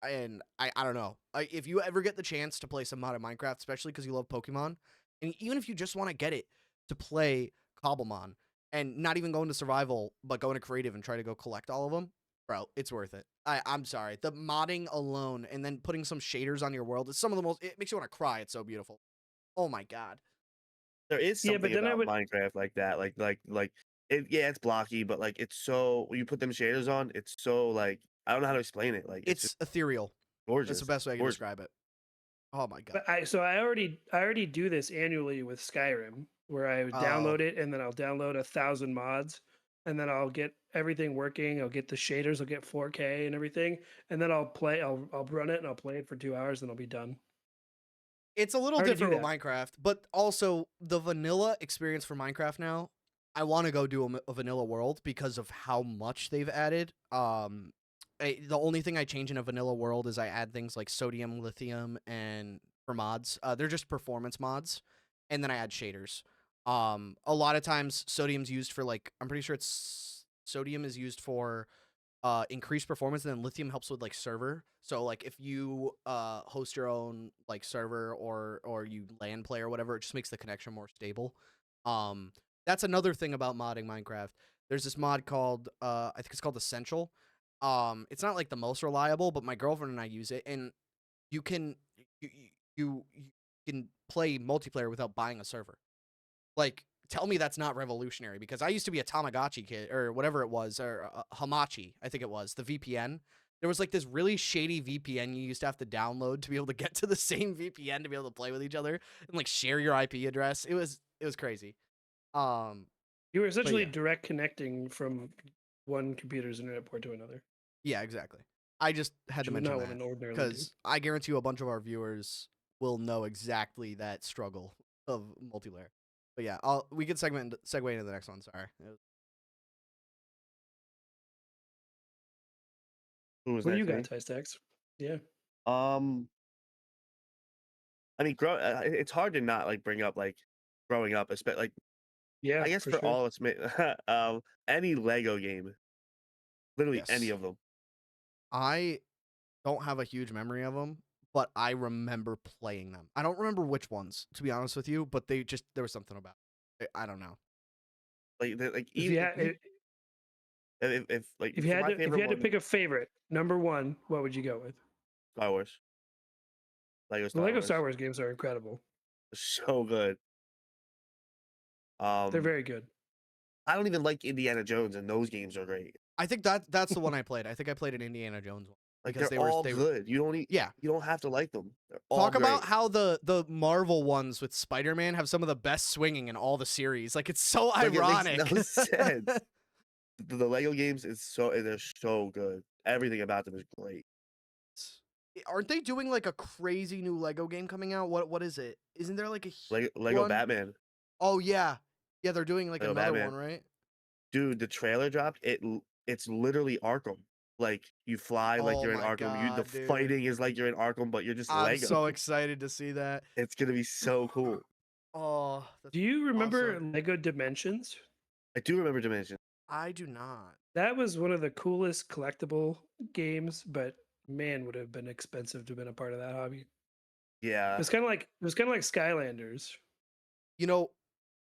Speaker 3: And I don't know. If you ever get the chance to play some modded Minecraft, especially because you love Pokemon, and even if you just want to get it to play Cobblemon and not even go into survival, but go into creative and try to go collect all of them, bro, it's worth it. I'm sorry. The modding alone and then putting some shaders on your world is some of the most. It makes you want to cry. It's so beautiful. Oh my god.
Speaker 2: There is
Speaker 1: Yeah, but
Speaker 2: something
Speaker 1: then I
Speaker 2: about
Speaker 1: would.
Speaker 2: Minecraft like that. Like it. Yeah, it's blocky, but like it's so when you put them shaders on, it's so like I don't know how to explain it. Like it's just
Speaker 3: It's ethereal. That's the
Speaker 2: gorgeous.
Speaker 3: best way I can
Speaker 2: Gorgeous.
Speaker 3: describe it. Oh my god.
Speaker 1: But I already do this annually with Skyrim, where I would
Speaker 3: Oh,
Speaker 1: download it and then I'll download 1,000 mods, and then I'll get everything working. I'll get the shaders, I'll get 4K and everything, and then I'll play. I'll run it and I'll play it for 2 hours, and I'll be done.
Speaker 3: it's a little
Speaker 1: I already do
Speaker 3: different with
Speaker 1: that.
Speaker 3: Minecraft, but also the vanilla experience for Minecraft now. I want to go do a vanilla world because of how much they've added. The only thing I change in a vanilla world is I add things like sodium, lithium, and for mods. They're just performance mods, and then I add shaders. A lot of times sodium's used for like I'm pretty sure it's sodium is used for increased performance, and then lithium helps with like server. So like if you host your own like server or you LAN play or whatever, it just makes the connection more stable. Um, that's another thing about modding Minecraft. There's this mod called I think it's called Essential. It's not like the most reliable, but my girlfriend and I use it, and you can you you can play multiplayer without buying a server. Like, tell me that's not revolutionary because I used to be a Tamagotchi kid or whatever it was, or Hamachi, I think it was, the VPN. There was like this really shady VPN you used to have to download to be able to get to the same VPN to be able to play with each other and like share your IP address. It was crazy. Um,
Speaker 1: You were
Speaker 3: but
Speaker 1: essentially
Speaker 3: yeah,
Speaker 1: direct connecting from one computer's internet port to another,
Speaker 3: yeah, exactly. I just had
Speaker 1: which
Speaker 3: to
Speaker 1: is
Speaker 3: mention
Speaker 1: not what
Speaker 3: that
Speaker 1: an ordinarily do.
Speaker 3: because I guarantee you a bunch of our viewers will know exactly that struggle of multiplayer. But yeah, we can segue into the next one. Sorry.
Speaker 2: Who was
Speaker 1: What do you
Speaker 2: next?
Speaker 1: got,
Speaker 2: Me.
Speaker 1: Ty Stacks? Yeah.
Speaker 2: Um, I mean, it's hard to not like bring up like growing up, especially like
Speaker 1: Yeah,
Speaker 2: I guess
Speaker 1: for
Speaker 2: for
Speaker 1: sure.
Speaker 2: all it's any Lego game, literally any
Speaker 3: Yes.
Speaker 2: of them.
Speaker 3: I don't have a huge memory of them, but I remember playing them. I don't remember which ones, to be honest with you, but there was something about it. I don't know.
Speaker 2: Like
Speaker 1: If you
Speaker 2: even
Speaker 1: had
Speaker 2: if like
Speaker 1: if you
Speaker 2: for
Speaker 1: had
Speaker 2: my
Speaker 1: to if
Speaker 2: favorite
Speaker 1: you had to
Speaker 2: one,
Speaker 1: pick a favorite, number one, what would you go with?
Speaker 2: Star Wars, Lego
Speaker 1: The
Speaker 2: Star
Speaker 1: Lego Star
Speaker 2: Wars,
Speaker 1: Wars games are incredible.
Speaker 2: so good.
Speaker 1: They're
Speaker 2: Um,
Speaker 1: very good.
Speaker 2: I don't even like Indiana Jones, and those games are great.
Speaker 3: I think that's the one I played. I think I played an Indiana Jones one
Speaker 2: Like
Speaker 3: because
Speaker 2: they're
Speaker 3: they were
Speaker 2: all
Speaker 3: they were
Speaker 2: good.
Speaker 3: yeah.
Speaker 2: You don't have to like them. They're all
Speaker 3: Talk about
Speaker 2: great.
Speaker 3: how the Marvel ones with Spider-Man have some of the best swinging in all the series. Like it's so
Speaker 2: Like it makes
Speaker 3: ironic.
Speaker 2: no sense. The Lego games is they're so good. Everything about them is great.
Speaker 3: Aren't they doing like a crazy new Lego game coming out? What is it? Isn't there like a
Speaker 2: Lego
Speaker 3: one?
Speaker 2: Batman,
Speaker 3: Oh yeah. Yeah, they're doing like
Speaker 2: Lego
Speaker 3: another
Speaker 2: Batman.
Speaker 3: one, right?
Speaker 2: Dude, the trailer dropped. It's literally Arkham. Like you fly like
Speaker 3: Oh
Speaker 2: you're in
Speaker 3: my
Speaker 2: Arkham. The
Speaker 3: god, dude.
Speaker 2: fighting is like you're in Arkham, but you're just
Speaker 3: I'm
Speaker 2: Lego.
Speaker 3: so excited to see that.
Speaker 2: It's gonna be so cool.
Speaker 3: Oh, that's
Speaker 1: Do you remember
Speaker 3: awesome.
Speaker 1: Lego Dimensions?
Speaker 2: I do remember Dimension.
Speaker 3: I do not.
Speaker 1: That was one of the coolest collectible games, but man, would have been expensive to have been a part of that hobby.
Speaker 2: Yeah.
Speaker 1: It was kind of like Skylanders
Speaker 3: You know,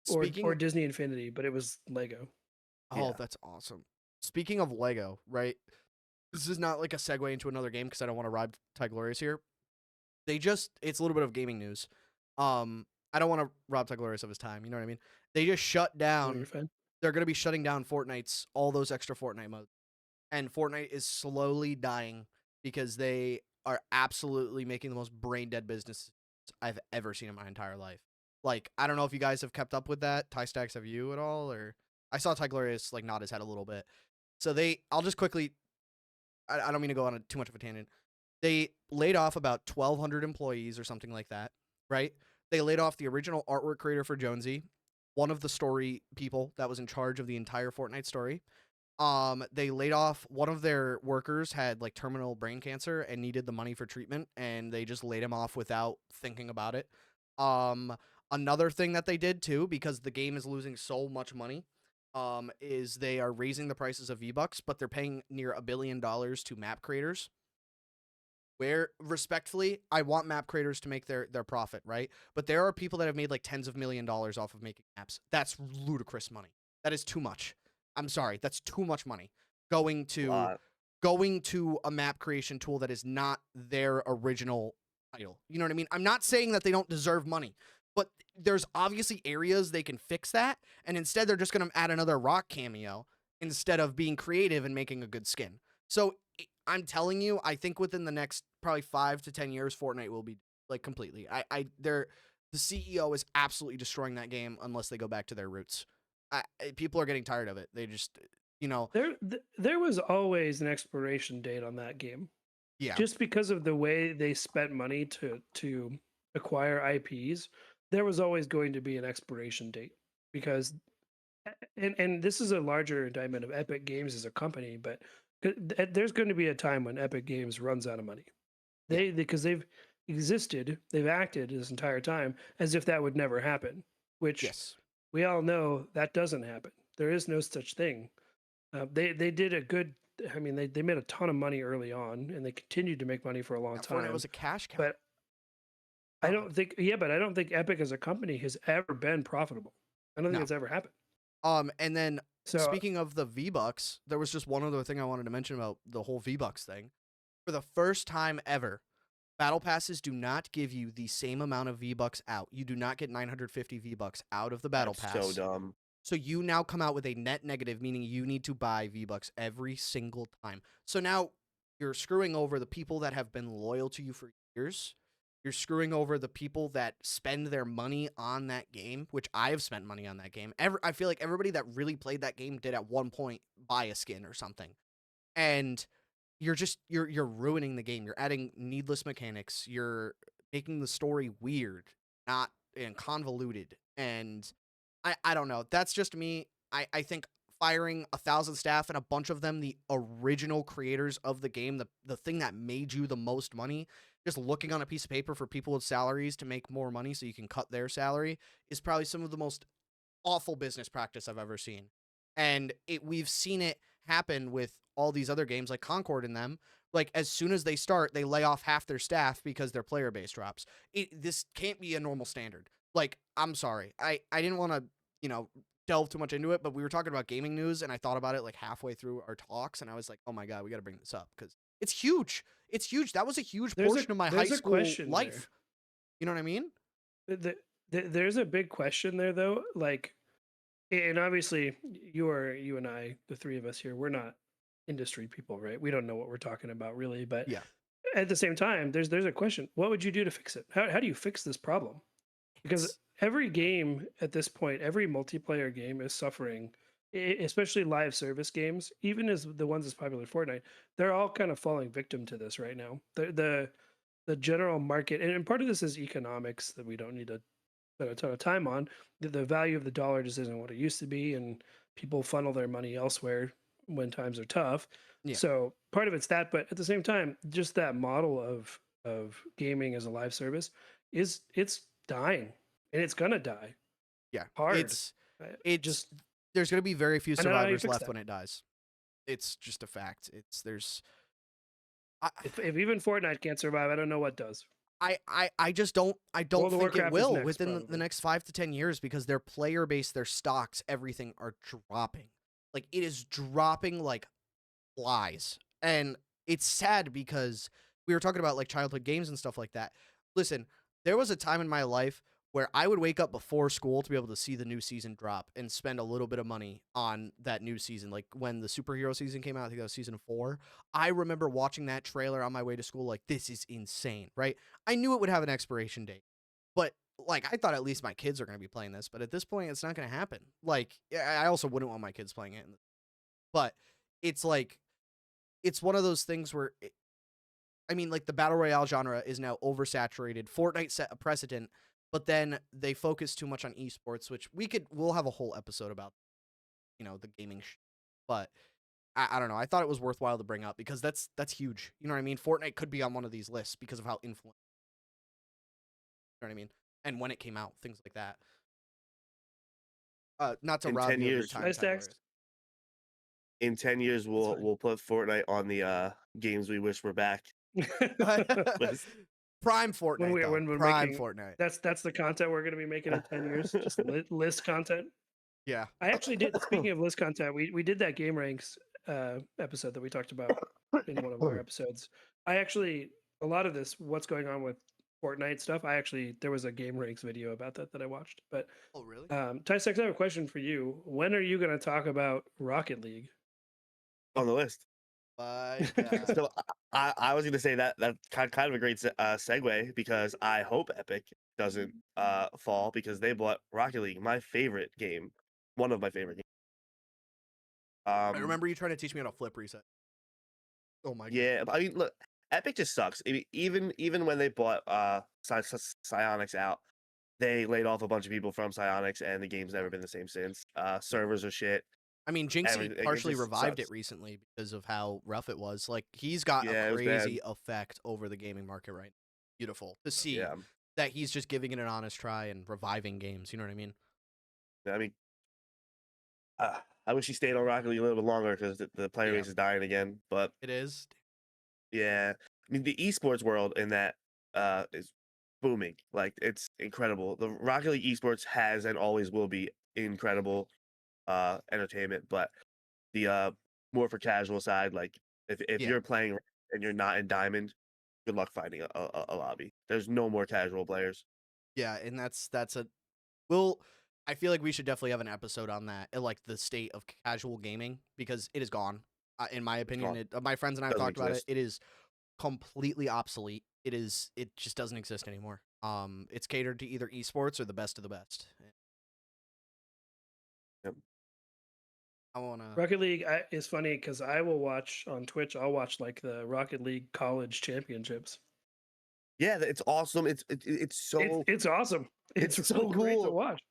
Speaker 1: or
Speaker 3: speaking
Speaker 1: Disney Infinity, but it was Lego.
Speaker 3: oh,
Speaker 2: Yeah.
Speaker 3: that's awesome. Speaking of Lego, right? This is not like a segue into another game because I don't want to rob Ty Glorious here. It's a little bit of gaming news. I don't want to rob Ty Glorious of his time, you know what I mean? They just shut
Speaker 1: No, you're
Speaker 3: down
Speaker 1: fine.
Speaker 3: they're gonna be shutting down Fortnite's all those extra Fortnite modes. And Fortnite is slowly dying because they are absolutely making the most brain dead business I've ever seen in my entire life. Like, I don't know if you guys have kept up with that. Ty Stacks, have you at all? Or I saw Ty Glorious like nod his head a little bit. So I'll just quickly I don't mean to go on too much of a tangent. They laid off about 1,200 employees or something like that, right? They laid off the original artwork creator for Jonesy, one of the story people that was in charge of the entire Fortnite story. They laid off one of their workers, had like terminal brain cancer and needed the money for treatment, and they just laid him off without thinking about it. Um, Another thing that they did too, because the game is losing so much money, is they are raising the prices of V-Bucks, but they're paying near $1 billion to map creators. Where respectfully, I want map creators to make their profit, right? But there are people that have made like tens of $millions off of making maps. That's ludicrous money. That is too much. I'm sorry, that's too much money going to a map creation tool that is not their original title. You know what I mean? I'm not saying that they don't deserve money, but there's obviously areas they can fix that, and instead they're just going to add another rock cameo instead of being creative and making a good skin. So I'm telling you, I think within the next probably 5 to 10 years, Fortnite will be like completely. The CEO is absolutely destroying that game unless they go back to their roots. People are getting tired of it. They just,
Speaker 1: there was always an expiration date on that game.
Speaker 3: Yeah.
Speaker 1: Just because of the way they spent money to acquire IPs, there was always going to be an expiration date because, and this is a larger indictment of Epic Games as a company, but there's going to be a time when Epic Games runs out of money. Because they've existed, they've acted this entire time as if that would never happen, which we all know that doesn't happen. There is no such thing. They did a good. I mean, they made a ton of money early on, and they continued to make money for a long time.
Speaker 3: It was a cash cow.
Speaker 1: But I don't think. Yeah, but I don't think Epic as a company has ever been profitable. I don't think it's ever happened.
Speaker 3: And then speaking of the V-Bucks, there was just one other thing I wanted to mention about the whole V-Bucks thing. For the first time ever, Battle Passes do not give you the same amount of V-Bucks out. You do not get 950 V-Bucks out of the Battle Pass.
Speaker 2: So dumb.
Speaker 3: So you now come out with a net negative, meaning you need to buy V-Bucks every single time. So now you're screwing over the people that have been loyal to you for years. You're screwing over the people that spend their money on that game, which I have spent money on that game. I feel like everybody that really played that game did at one point buy a skin or something. And you're ruining the game. You're adding needless mechanics. You're making the story weird, not and convoluted. And I don't know. That's just me. I think firing 1,000 staff and a bunch of them, the original creators of the game, the thing that made you the most money, just looking on a piece of paper for people with salaries to make more money so you can cut their salary is probably some of the most awful business practice I've ever seen. And we've seen it happen with all these other games like Concord and them. Like, as soon as they start, they lay off half their staff because their player base drops. This can't be a normal standard. Like, I'm sorry. I didn't want to, delve too much into it, but we were talking about gaming news, and I thought about it like halfway through our talks, and I was like, oh my God, we got to bring this up because it's huge. It's huge. That was a huge portion of my high school life.
Speaker 1: There.
Speaker 3: You know what I mean?
Speaker 1: There's a big question there, though. Like, and obviously, you and I, the three of us here, we're not industry people, right? We don't know what we're talking about, really. But
Speaker 3: yeah,
Speaker 1: at the same time, there's a question: what would you do to fix it? How do you fix this problem? Because every game at this point, every multiplayer game is suffering, especially live service games, even as the ones as popular as Fortnite, they're all kind of falling victim to this right now. The general market, and part of this is economics that we don't need to spend a ton of time on. The value of the dollar just isn't what it used to be, and people funnel their money elsewhere when times are tough. Yeah. So part of it's that, but at the same time, just that model of gaming as a live service it's dying, and it's gonna die.
Speaker 3: Yeah,
Speaker 1: hard.
Speaker 3: There's gonna be very few survivors left when it dies. It's just a fact.
Speaker 1: If even Fortnite can't survive, I don't know what does.
Speaker 3: I just don't think it will within the next 5 to 10 years because their player base, their stocks, everything are dropping. Like, it is dropping like flies, and it's sad because we were talking about like childhood games and stuff like that. Listen. There was a time in my life where I would wake up before school to be able to see the new season drop and spend a little bit of money on that new season. Like when the superhero season came out, I think that was season 4. I remember watching that trailer on my way to school like, this is insane, right? I knew it would have an expiration date, but like I thought at least my kids are going to be playing this, but at this point it's not going to happen. Like I also wouldn't want my kids playing it. But it's like, it's one of those things where I mean, like the battle royale genre is now oversaturated. Fortnite set a precedent, but then they focus too much on esports, which we'll have a whole episode about, the gaming. But I don't know. I thought it was worthwhile to bring up because that's huge. You know what I mean? Fortnite could be on one of these lists because of how influential. You know what I mean? And when it came out, things like that. Not to
Speaker 2: In
Speaker 3: rob
Speaker 2: 10
Speaker 3: you of your
Speaker 2: years,
Speaker 3: time,
Speaker 1: Nice text.
Speaker 2: in 10 years,
Speaker 1: fine.
Speaker 2: we'll put Fortnite on the games we wish were back list.
Speaker 3: Prime Fortnite,
Speaker 1: when we're
Speaker 3: Prime
Speaker 1: making
Speaker 3: Fortnite.
Speaker 1: that's the content we're going to be making in 10 years. Just list content.
Speaker 3: Yeah.
Speaker 1: I actually did. Speaking of list content, we did that game ranks episode that we talked about in one of our episodes. I actually a lot of this what's going on with Fortnite stuff. There was a game ranks video about that I watched. But
Speaker 3: Oh, really?
Speaker 1: Tysex, I have a question for you. When are you going to talk about Rocket League?
Speaker 2: On the list.
Speaker 3: My God.
Speaker 2: So I was going to say that's kind of a great segue because I hope Epic doesn't fall because they bought Rocket League, my favorite game, one of my favorite games.
Speaker 3: I remember you trying to teach me how to flip reset. Oh my God.
Speaker 2: Yeah, I mean, look, Epic just sucks. I mean, even when they bought Psyonix out, they laid off a bunch of people from Psyonix, and the game's never been the same since. Servers are shit.
Speaker 3: I mean, Jinxie
Speaker 2: It
Speaker 3: partially
Speaker 2: just
Speaker 3: revived
Speaker 2: sucks.
Speaker 3: it recently because of how rough it was. Like, he's got
Speaker 2: Yeah,
Speaker 3: a
Speaker 2: it was
Speaker 3: crazy effect over the gaming market right now. Beautiful to see
Speaker 2: Yeah,
Speaker 3: that he's just giving it an honest try and reviving games. You know what I mean?
Speaker 2: I mean, I wish he stayed on Rocket League a little bit longer because the player
Speaker 3: Yeah.
Speaker 2: base is dying again. But
Speaker 3: It is.
Speaker 2: yeah, I mean, the esports world in that is booming. Like, it's incredible. The Rocket League esports has and always will be incredible entertainment, but the more for casual side, like if
Speaker 3: Yeah.
Speaker 2: you're playing and you're not in Diamond, good luck finding a lobby. There's no more casual players.
Speaker 3: Yeah, and that's a well, I feel like we should definitely have an episode on that, like the state of casual gaming because it is gone. In my opinion,
Speaker 2: gone.
Speaker 3: my friends and I have
Speaker 2: Doesn't
Speaker 3: talked about it.
Speaker 2: exist.
Speaker 3: It is completely obsolete. It just doesn't exist anymore. It's catered to either esports or the best of the best.
Speaker 2: Yep.
Speaker 3: I wanna.
Speaker 1: Rocket League is funny because I will watch on Twitch. I'll watch like the Rocket League college championships.
Speaker 2: Yeah, it's awesome. It's so
Speaker 1: It's awesome.
Speaker 2: It's
Speaker 1: It's
Speaker 2: so
Speaker 1: really great to
Speaker 2: cool.
Speaker 1: watch.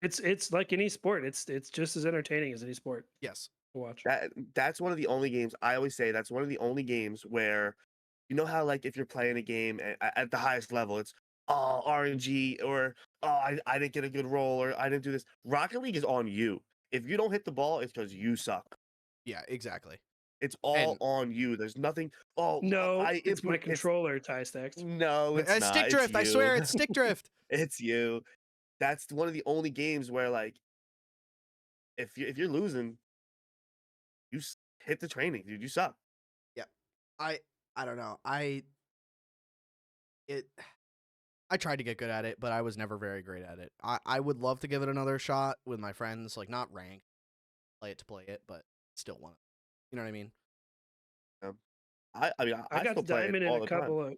Speaker 1: It's like any sport. It's just as entertaining as any sport
Speaker 3: Yes.
Speaker 1: to watch.
Speaker 2: that's one of the only games I always say that's one of the only games where you know how like if you're playing a game at the highest level, it's RNG or I didn't get a good roll or I didn't do this. Rocket League is on you. If you don't hit the ball, it's because you suck.
Speaker 3: Yeah. Exactly.
Speaker 2: It's all on you. There's nothing. Oh,
Speaker 1: No, it's my controller, Ty Stacks.
Speaker 2: No, it's not.
Speaker 3: Stick
Speaker 2: It's
Speaker 3: drift. I swear,
Speaker 2: you.
Speaker 3: it's stick drift.
Speaker 2: It's you. That's one of the only games where like if you're losing, you hit the training, dude. You suck.
Speaker 3: Yeah. I don't know. I tried to get good at it, but I was never very great at it. I would love to give it another shot with my friends, like not ranked, play it, but still want it. You know what I mean?
Speaker 2: I mean, I
Speaker 1: got
Speaker 2: still
Speaker 1: to
Speaker 2: play
Speaker 1: diamond
Speaker 2: it
Speaker 1: in
Speaker 2: all
Speaker 1: a
Speaker 2: the time.
Speaker 1: couple of.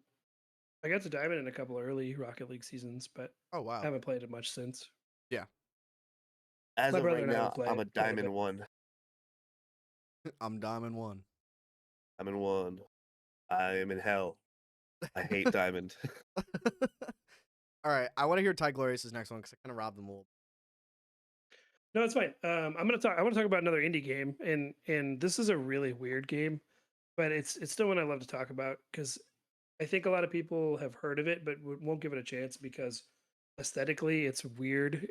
Speaker 1: I got to diamond in a couple of early Rocket League seasons, but
Speaker 3: Oh wow.
Speaker 1: I haven't played it much since.
Speaker 2: As
Speaker 1: My
Speaker 2: of
Speaker 1: brother
Speaker 2: right
Speaker 1: and I
Speaker 2: now,
Speaker 1: would play
Speaker 2: I'm
Speaker 1: it
Speaker 2: a
Speaker 1: quite a
Speaker 2: diamond
Speaker 1: bit.
Speaker 2: 1.
Speaker 3: I'm Diamond 1.
Speaker 2: I'm in 1. I am in hell. I hate diamond.
Speaker 3: All right, I want to hear Ty Glorious's next one because I kind of robbed them all.
Speaker 1: No, it's fine. I want to talk about another indie game, and this is a really weird game, but it's still one I love to talk about because I think a lot of people have heard of it, but won't give it a chance because aesthetically it's weird.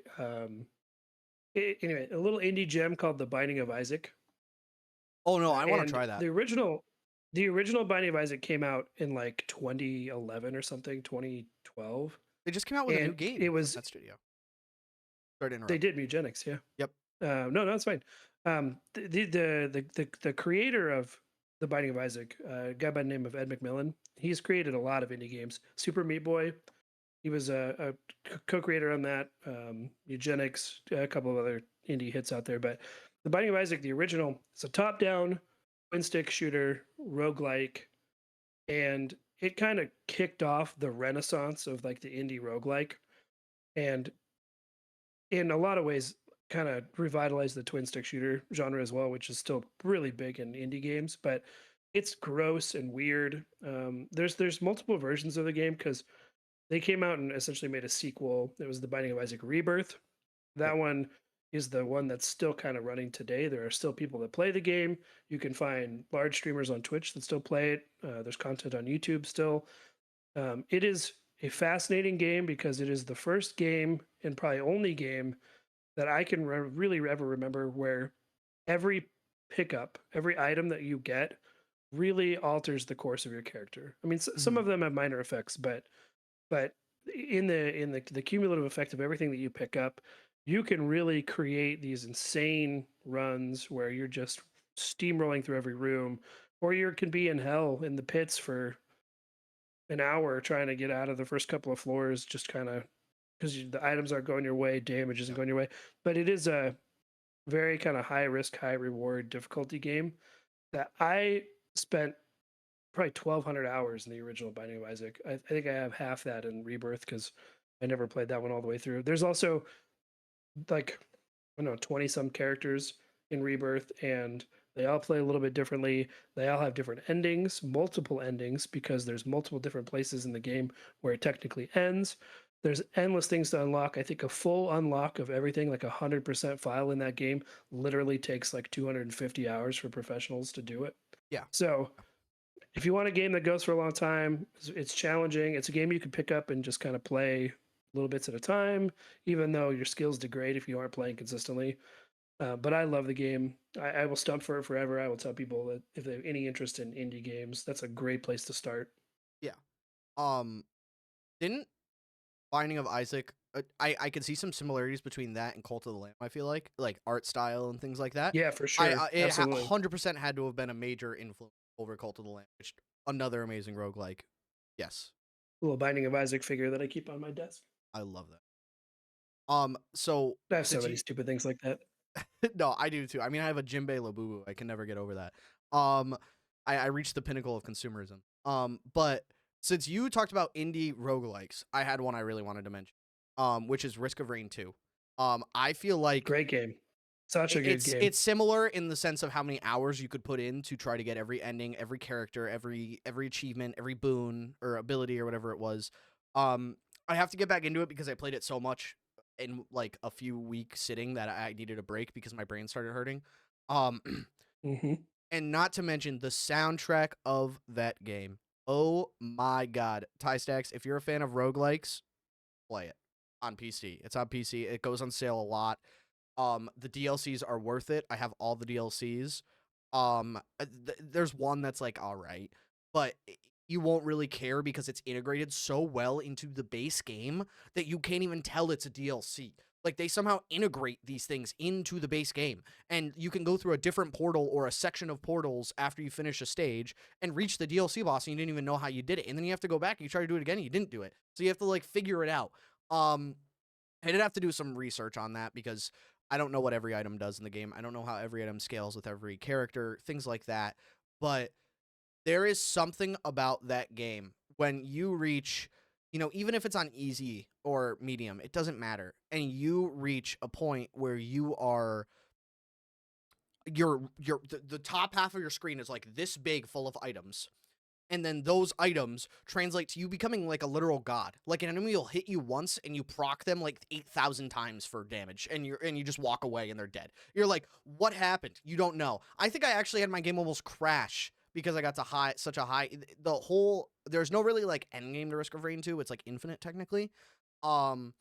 Speaker 1: Anyway, a little indie gem called The Binding of Isaac.
Speaker 3: Oh no, I want to
Speaker 1: And
Speaker 3: try that.
Speaker 1: The original Binding of Isaac came out in like 2011 or something, 2012.
Speaker 3: They just came out with a new
Speaker 1: And
Speaker 3: game.
Speaker 1: it was
Speaker 3: that studio. Sorry to interrupt.
Speaker 1: they did Mugenics, yeah.
Speaker 3: Yep.
Speaker 1: No, it's fine. The creator of The Binding of Isaac, a guy by the name of Ed McMillan, he's created a lot of indie games. Super Meat Boy, he was a co-creator on that. Eugenics, a couple of other indie hits out there. But The Binding of Isaac, the original, it's a top-down twin-stick shooter, roguelike, and it kind of kicked off the renaissance of like the indie roguelike. And in a lot of ways, kind of revitalized the twin-stick shooter genre as well, which is still really big in indie games. But it's gross and weird. There's multiple versions of the game because they came out and essentially made a sequel. It was the Binding of Isaac Rebirth.
Speaker 3: Yep.
Speaker 1: That one is the one that's still kind of running today. There are still people that play the game. You can find large streamers on Twitch that still play it. There's content on YouTube still. It is a fascinating game because it is the first game and probably only game that I can really ever remember where every pickup, every item that you get really alters the course of your character. I mean, some
Speaker 3: Mhm.
Speaker 1: of them have minor effects, but in the cumulative effect of everything that you pick up, you can really create these insane runs where you're just steamrolling through every room, or you can be in hell in the pits for an hour trying to get out of the first couple of floors, just kind of because the items aren't going your way, damage isn't
Speaker 3: Yep.
Speaker 1: going your way. But it is a very kind of high risk, high reward difficulty game that I spent probably 1,200 hours in the original Binding of Isaac. I think I have half that in Rebirth because I never played that one all the way through. There's also like, I don't know, 20 some characters in Rebirth, and they all play a little bit differently. They all have different endings, multiple endings, because there's multiple different places in the game where it technically ends. There's endless things to unlock. I think a full unlock of everything, like 100% file in that game, literally takes like 250 hours for professionals to do it.
Speaker 3: Yeah.
Speaker 1: So if you want a game that goes for a long time, it's challenging. It's a game you can pick up and just kind of play little bits at a time, even though your skills degrade if you aren't playing consistently. But I love the game. I will stump for it forever. I will tell people that if they have any interest in indie games, that's a great place to start.
Speaker 3: Yeah. Um, didn't Binding of Isaac. I can see some similarities between that and Cult of the Lamb. I feel like art style and things like that.
Speaker 1: Yeah, for sure.
Speaker 3: It
Speaker 1: Absolutely.
Speaker 3: 100% had to have been a major influence over Cult of the Lamb, which another amazing roguelike. Yes,
Speaker 1: Little Binding of Isaac figure that I keep on my desk.
Speaker 3: I love that. So
Speaker 1: I have so
Speaker 3: since
Speaker 1: many
Speaker 3: you
Speaker 1: stupid things like that.
Speaker 3: no, I do too. I mean, I have a Jinbei Labubu. I can never get over that. Um, I reached the pinnacle of consumerism. But since you talked about indie roguelikes, I had one I really wanted to mention. Which is Risk of Rain 2. I feel like
Speaker 1: Great game. Such a good game.
Speaker 3: it's similar in the sense of how many hours you could put in to try to get every ending, every character, every achievement, every boon or ability or whatever it was. I have to get back into it because I played it so much in like a few weeks sitting that I needed a break because my brain started hurting. Um,
Speaker 1: Hmm.
Speaker 3: and not to mention the soundtrack of that game. Oh my god, Ty Stacks, if you're a fan of roguelikes, play it on PC. It's on PC. It goes on sale a lot. The DLCs are worth it. I have all the DLCs. There's one that's like all right, but you won't really care because it's integrated so well into the base game that you can't even tell it's a DLC. Like they somehow integrate these things into the base game, and you can go through a different portal or a section of portals after you finish a stage and reach the DLC boss, and you didn't even know how you did it. And then you have to go back and you try to do it again, and you didn't do it. So you have to like figure it out. I did have to do some research on that because I don't know what every item does in the game. I don't know how every item scales with every character, things like that. But there is something about that game when you reach, even if it's on easy or medium, it doesn't matter. And you reach a point where you are the top half of your screen is like this big full of items, and then those items translate to you becoming like a literal god. Like an enemy will hit you once and you proc them like 8,000 times for damage, and you just walk away and they're dead. You're like, what happened? You don't know. I think I actually had my game almost crash because I got to such a high. There's no really like end game to Risk of Rain 2. It's like infinite technically. Um,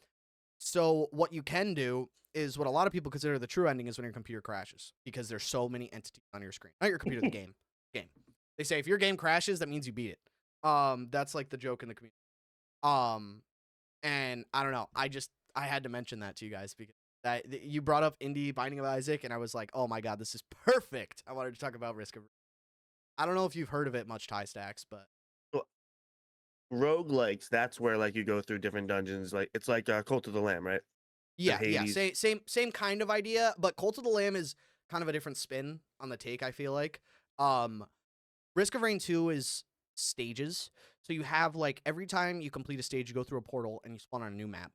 Speaker 3: so what you can do is what a lot of people consider the true ending is when your computer crashes because there's so many entities on your screen. Not your computer, the game. Game. They say if your game crashes, that means you beat it. That's like the joke in the community. Um, and I don't know. I had to mention that to you guys because you brought up indie Binding of Isaac, and I was like, oh my god, this is perfect. I wanted to talk about Risk of. I don't know if you've heard of it much, Ty Stacks, but
Speaker 2: Well, roguelikes, that's where like you go through different dungeons. Like it's like Cult of the Lamb, right? The
Speaker 3: yeah,
Speaker 2: Hades.
Speaker 3: same kind of idea. But Cult of the Lamb is kind of a different spin on the take. I feel like. Risk of Rain 2 is stages. So you have like every time you complete a stage, you go through a portal and you spawn on a new map.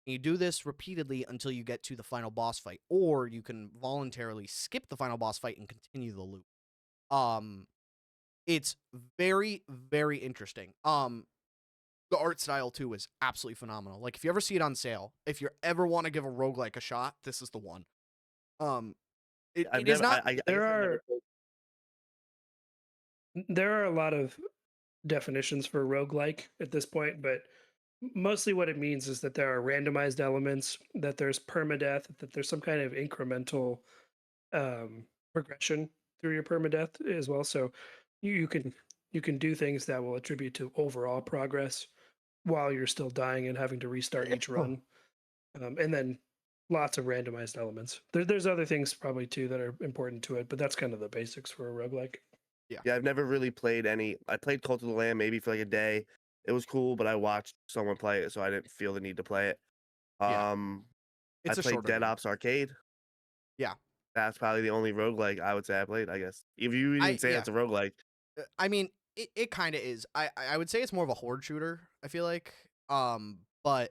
Speaker 3: And you do this repeatedly until you get to the final boss fight, or you can voluntarily skip the final boss fight and continue the loop. Um, It's very, very interesting. The art style too is absolutely phenomenal. Like if you ever see it on sale, if you ever want to give a roguelike a shot, this is the one. Um,
Speaker 2: I've
Speaker 3: it is
Speaker 2: never.
Speaker 3: not.
Speaker 2: I guess
Speaker 1: There
Speaker 2: I've never
Speaker 1: are there are a lot of definitions for roguelike at this point, but mostly what it means is that there are randomized elements, that there's permadeath, that there's some kind of incremental progression through your permadeath as well. So you can do things that will attribute to overall progress while you're still dying and having to restart each run, and then lots of randomized elements. There's other things probably too that are important to it, but that's kind of the basics for a roguelike.
Speaker 2: Yeah, I've never really played any. I played Cult of the Lamb maybe for like a day. It was cool, but I watched someone play it, so I didn't feel the need to play it.
Speaker 3: Yeah,
Speaker 2: I
Speaker 3: it's a
Speaker 2: played
Speaker 3: shorter
Speaker 2: Dead
Speaker 3: game.
Speaker 2: Ops Arcade.
Speaker 3: Yeah,
Speaker 2: That's probably the only roguelike I would say I played, I guess. If you even say
Speaker 3: yeah.
Speaker 2: it's a roguelike.
Speaker 3: I mean, it kind of is. I would say it's more of a horde shooter. I feel like. But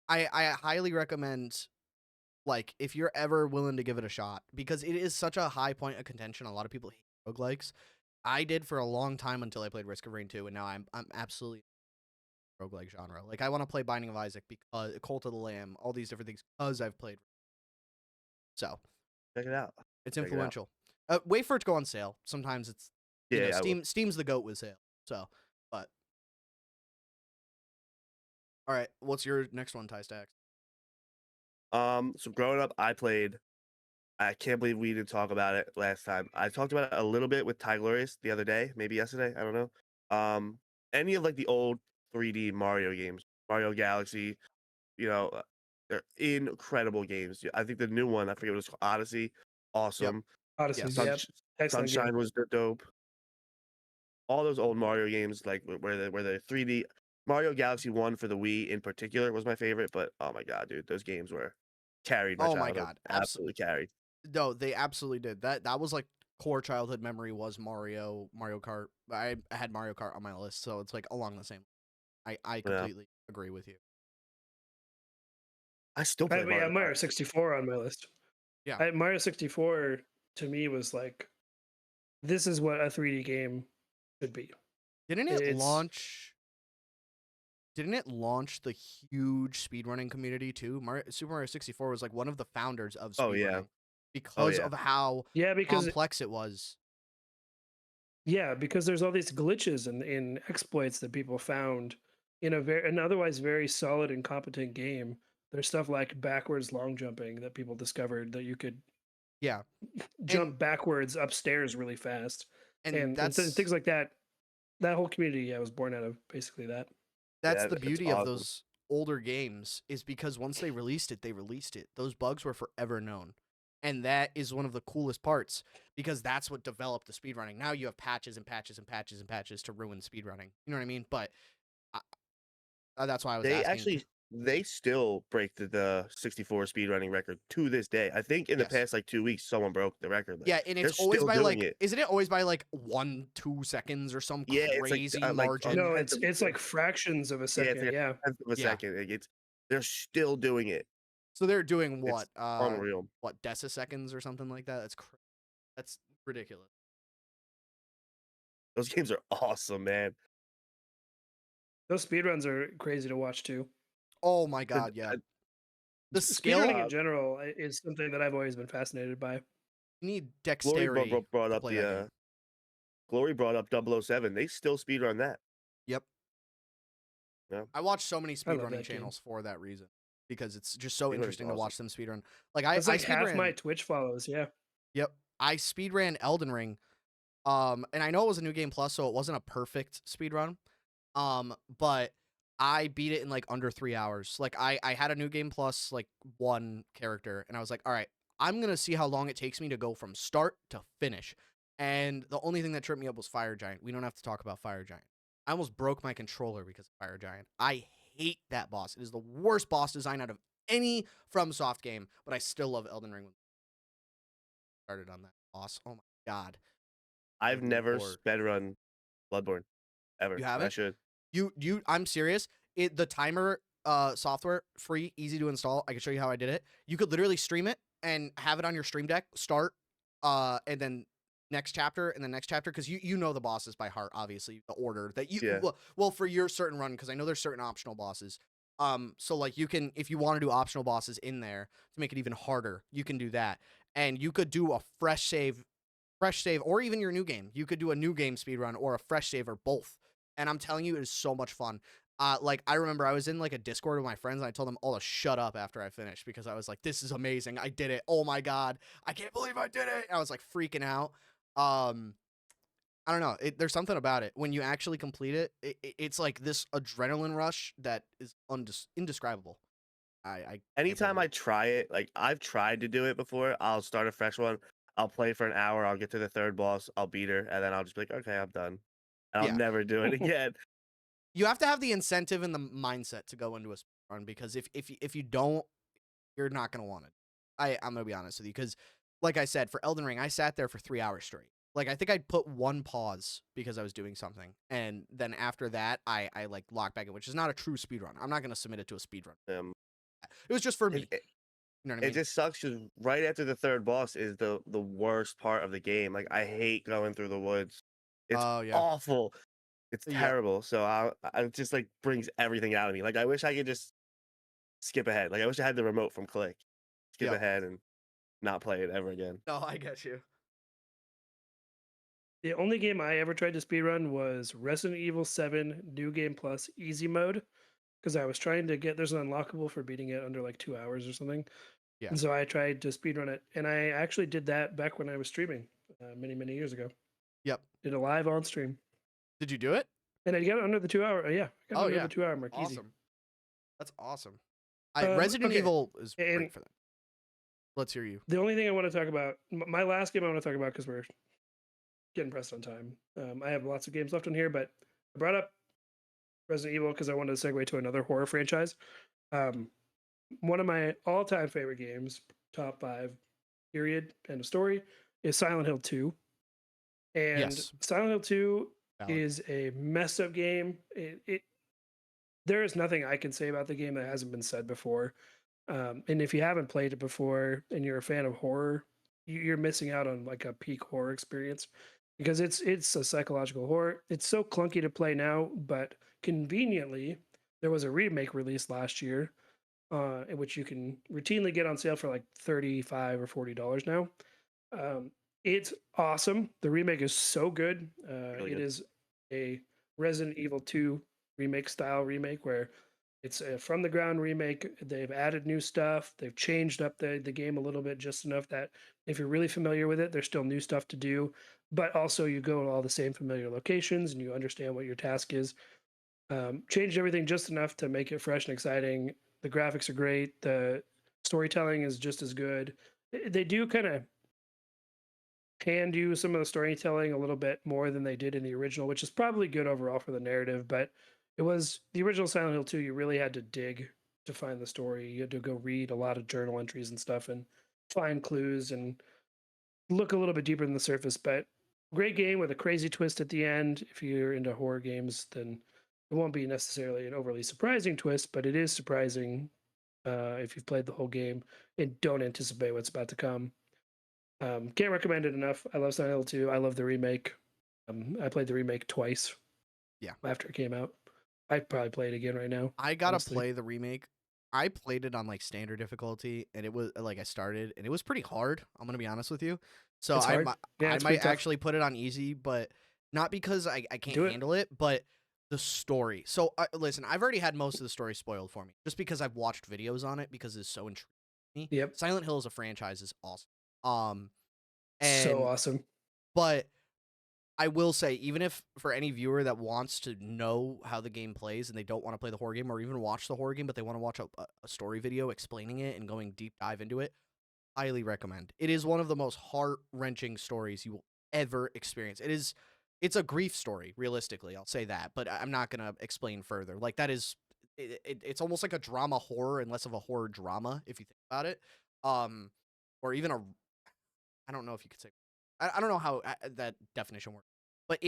Speaker 3: I highly recommend, like, if you're ever willing to give it a shot, because it is such a high point of contention. A lot of people hate roguelikes. I did for a long time until I played Risk of Rain 2, and now I'm absolutely roguelike genre. Like I want to play Binding of Isaac because Cult of the Lamb, all these different things because I've played. So
Speaker 2: Check it out.
Speaker 3: it's
Speaker 2: Check it out.
Speaker 3: influential. Wait for it to go on sale. Sometimes it's
Speaker 2: Yeah, I will.
Speaker 3: Steam's the goat with sale. So, but all right, what's your next one, Ty Stacks?
Speaker 2: So growing up, I played. I can't believe we didn't talk about it last time. I talked about it a little bit with Ty Glorious the other day, maybe yesterday. I don't know. Any of like the old 3D Mario games, Mario Galaxy, they're incredible games. I think the new one, I forget what it's called, Odyssey,
Speaker 3: Yep.
Speaker 2: awesome.
Speaker 1: Odyssey,
Speaker 3: Yes.
Speaker 1: yep, excellent
Speaker 2: Sunshine
Speaker 1: game.
Speaker 2: was dope. All those old Mario games, like where the 3D Mario Galaxy 1 for the Wii in particular was my favorite. But oh my god, dude, those games were carried my
Speaker 3: Oh my
Speaker 2: childhood.
Speaker 3: god.
Speaker 2: Absolutely carried.
Speaker 3: No, they absolutely did. That was like core childhood memory was Mario Kart. I had Mario Kart on my list, so it's like along the same. I
Speaker 2: Yeah,
Speaker 3: completely agree with you.
Speaker 2: I still
Speaker 1: I
Speaker 2: play
Speaker 1: have, yeah,
Speaker 2: Mario
Speaker 1: Mario
Speaker 2: Kart.
Speaker 1: 64 on my list.
Speaker 3: Yeah.
Speaker 1: Mario 64 to me was like, this is what a 3D game should be.
Speaker 3: Didn't it
Speaker 1: It's
Speaker 3: launch? Didn't it launch the huge speedrunning community too? Super Mario 64 was like one of the founders of
Speaker 2: Oh yeah,
Speaker 3: speedrunning because
Speaker 2: yeah.
Speaker 3: of how
Speaker 1: yeah, because
Speaker 3: complex it was.
Speaker 1: there's all these glitches and exploits that people found in an otherwise very solid and competent game. There's stuff like backwards long jumping that people discovered that you could
Speaker 3: Yeah. And
Speaker 1: jump backwards upstairs really fast,
Speaker 3: and
Speaker 1: and things like that. That whole community, yeah, was born out of basically that.
Speaker 3: that's
Speaker 2: Yeah,
Speaker 3: the
Speaker 2: it's
Speaker 3: beauty of
Speaker 2: awesome.
Speaker 3: those older games is because once they released it, they released it. Those bugs were forever known. And that is one of the coolest parts because that's what developed the speedrunning. Now you have patches and patches and patches and patches to ruin speedrunning. You know what I mean? But that's why I was
Speaker 2: They
Speaker 3: asking.
Speaker 2: actually they still break the 64 speedrunning record to this day. I think in the
Speaker 3: Yes.
Speaker 2: past like 2 weeks, someone broke the record. Like,
Speaker 3: Yeah, and
Speaker 2: they're
Speaker 3: it's always
Speaker 2: still
Speaker 3: by
Speaker 2: doing
Speaker 3: like,
Speaker 2: it.
Speaker 3: isn't it always by like 1-2 seconds or some
Speaker 2: Yeah, it's like
Speaker 3: crazy
Speaker 2: like
Speaker 3: margin?
Speaker 1: No,
Speaker 2: tenth of
Speaker 1: it's like fractions of a
Speaker 2: yeah, it's
Speaker 1: second.
Speaker 2: like
Speaker 1: Yeah,
Speaker 2: a tenth of a
Speaker 3: Yeah.
Speaker 2: second. Like, they're still doing it.
Speaker 3: So they're doing
Speaker 2: It's unreal.
Speaker 3: what deciseconds or something like that. That's ridiculous.
Speaker 2: Those games are awesome, man.
Speaker 1: those speedruns are crazy to watch too.
Speaker 3: Oh my
Speaker 2: The-
Speaker 3: god, yeah. The
Speaker 1: Speedrunning
Speaker 3: skill,
Speaker 1: in general is something that I've always been fascinated by.
Speaker 3: you need
Speaker 2: Glory
Speaker 3: dexterity
Speaker 2: brought
Speaker 3: to
Speaker 2: up
Speaker 3: play that game.
Speaker 2: Glory brought up 007. They still speedrun that.
Speaker 3: Yep.
Speaker 2: Yeah.
Speaker 3: I watch so many
Speaker 1: I love
Speaker 3: speedrunning
Speaker 1: that game.
Speaker 3: channels for that reason because it's just so
Speaker 2: Speedrunning's
Speaker 3: interesting to
Speaker 2: awesome.
Speaker 3: watch them speedrun. Like I
Speaker 1: It's like
Speaker 3: speedran.
Speaker 1: half my Twitch follows. Yeah,
Speaker 3: Yep. I speedran Elden Ring. And I know it was a new game plus, so it wasn't a perfect speedrun. But I beat it in like under 3 hours. Like I had a new game plus like one character, and I was like, all right, I'm gonna see how long it takes me to go from start to finish. And the only thing that tripped me up was Fire Giant. We don't have to talk about Fire Giant. I almost broke my controller because of Fire Giant. I hate that boss. It is the worst boss design out of any FromSoft game, but I still love Elden Ring. Started on that boss. Oh my god.
Speaker 2: I've never
Speaker 3: Lord.
Speaker 2: spedrun Bloodborne ever.
Speaker 3: You
Speaker 2: I
Speaker 3: haven't?
Speaker 2: should.
Speaker 3: I'm serious. The timer software, free, easy to install. I can show you how I did it. You could literally stream it and have it on your stream deck, start, and then next chapter and the next chapter, because you know the bosses by heart, obviously, the order that you
Speaker 2: Yeah.
Speaker 3: well for your certain run, because I know there's certain optional bosses. So like you can, if you want to do optional bosses in there to make it even harder, you can do that, and you could do a fresh save, or even your new game. You could do a new game speed run or a fresh save or both. And I'm telling you, it is so much fun. Like I remember I was in like a Discord with my friends and I told them all to shut up after I finished because I was like, this is amazing. I did it. Oh my God. I can't believe I did it. I was like freaking out. I don't know. There's something about it. When you actually complete it, it's like this adrenaline rush that is indescribable. I can't
Speaker 2: Anytime
Speaker 3: believe
Speaker 2: I
Speaker 3: it.
Speaker 2: try it, like I've tried to do it before, I'll start a fresh one. I'll play for an hour. I'll get to the third boss. I'll beat her, and then I'll just be like, okay, I'm done. And I'll
Speaker 3: Yeah.
Speaker 2: never do it again.
Speaker 3: You have to have the incentive and the mindset to go into a run, because if you don't, you're not gonna want it. I'm gonna be honest with you, because like I said, for Elden Ring, I sat there for 3 hours straight. Like I think I'd put one pause because I was doing something, and then after that, I like locked back in, which is not a true speed run. I'm not gonna submit it to a speed run.
Speaker 2: Um,
Speaker 3: It was just for
Speaker 2: it,
Speaker 3: me.
Speaker 2: it,
Speaker 3: You know what I
Speaker 2: it
Speaker 3: mean?
Speaker 2: just sucks because right after the third boss is the worst part of the game. Like I hate going through the woods. It's
Speaker 3: Oh yeah.
Speaker 2: awful. It's
Speaker 3: Yep.
Speaker 2: terrible. So I it just like brings everything out of me. Like I wish I could just skip ahead. Like I wish I had the remote from Click. Skip
Speaker 3: Yep.
Speaker 2: ahead and not play it ever again.
Speaker 3: No, I get you.
Speaker 1: The only game I ever tried to speedrun was Resident Evil 7 New Game Plus Easy Mode because I was trying to get there's an unlockable for beating it under like 2 hours or something.
Speaker 3: Yeah.
Speaker 1: And so I tried to speedrun it, and I actually did that back when I was streaming many years ago.
Speaker 3: Yep.
Speaker 1: Did it live on stream,
Speaker 3: Did you do it?
Speaker 1: and I got it under the 2 hour. Yeah, I got it
Speaker 3: Oh
Speaker 1: under
Speaker 3: yeah.
Speaker 1: the 2 hour mark. Easy.
Speaker 3: Awesome. That's awesome. Resident
Speaker 1: Okay,
Speaker 3: Evil is
Speaker 1: and
Speaker 3: great for that. Let's hear you.
Speaker 1: the only thing I want to talk about, my last game I want to talk about because we're getting pressed on time. I have lots of games left on here, but I brought up Resident Evil because I wanted to segue to another horror franchise. Um, one of my all-time favorite games, top 5, period, end of story, is Silent Hill 2. And
Speaker 3: Yes.
Speaker 1: Silent Hill 2
Speaker 3: Valid.
Speaker 1: is a messed up game. There is nothing I can say about the game that hasn't been said before. And if you haven't played it before and you're a fan of horror, you're missing out on like a peak horror experience because it's a psychological horror. It's so clunky to play now, but conveniently, there was a remake released last year, in which you can routinely get on sale for like $35 or $40 now. It's awesome. The remake is so good.
Speaker 2: Really
Speaker 1: It
Speaker 2: good.
Speaker 1: is a Resident Evil 2 remake style remake where it's a from the ground remake. They've added new stuff. They've changed up the game a little bit, just enough that if you're really familiar with it, there's still new stuff to do. But also, you go to all the same familiar locations and you understand what your task is. Changed everything just enough to make it fresh and exciting. The graphics are great. The storytelling is just as good. They do kind of hand you some of the storytelling a little bit more than they did in the original, which is probably good overall for the narrative. But it was the original Silent Hill 2, you really had to dig to find the story. You had to go read a lot of journal entries and stuff and find clues and look a little bit deeper than the surface. But great game with a crazy twist at the end. If you're into horror games, then it won't be necessarily an overly surprising twist, but it is surprising if you've played the whole game and don't anticipate what's about to come. Can't recommend it enough. I love Silent Hill 2. I love the remake. I played the remake twice.
Speaker 3: Yeah.
Speaker 1: After it came out, I'd probably play it again right now.
Speaker 3: I gotta
Speaker 1: honestly.
Speaker 3: play the remake. I played it on like standard difficulty, and it was like I started, and it was pretty hard. I'm gonna be honest with you. So
Speaker 1: It's hard. Yeah,
Speaker 3: I
Speaker 1: it's pretty
Speaker 3: might
Speaker 1: tough.
Speaker 3: actually put it on easy, but not because I can't
Speaker 1: Do it.
Speaker 3: handle it, but the story. So listen, I've already had most of the story spoiled for me, just because I've watched videos on it because it's so intriguing to me.
Speaker 1: Yep.
Speaker 3: Silent Hill as a franchise is awesome.
Speaker 1: So
Speaker 3: And
Speaker 1: awesome.
Speaker 3: but I will say, even if for any viewer that wants to know how the game plays and they don't want to play the horror game or even watch the horror game, but they want to watch a story video explaining it and going deep dive into it, highly recommend. It is one of the most heart-wrenching stories you will ever experience. It's a grief story, realistically, I'll say that, but I'm not going to explain further. Like that is it's almost like a drama horror and less of a horror drama if you think about it. Or even I don't know if you could say I don't know how that definition works, but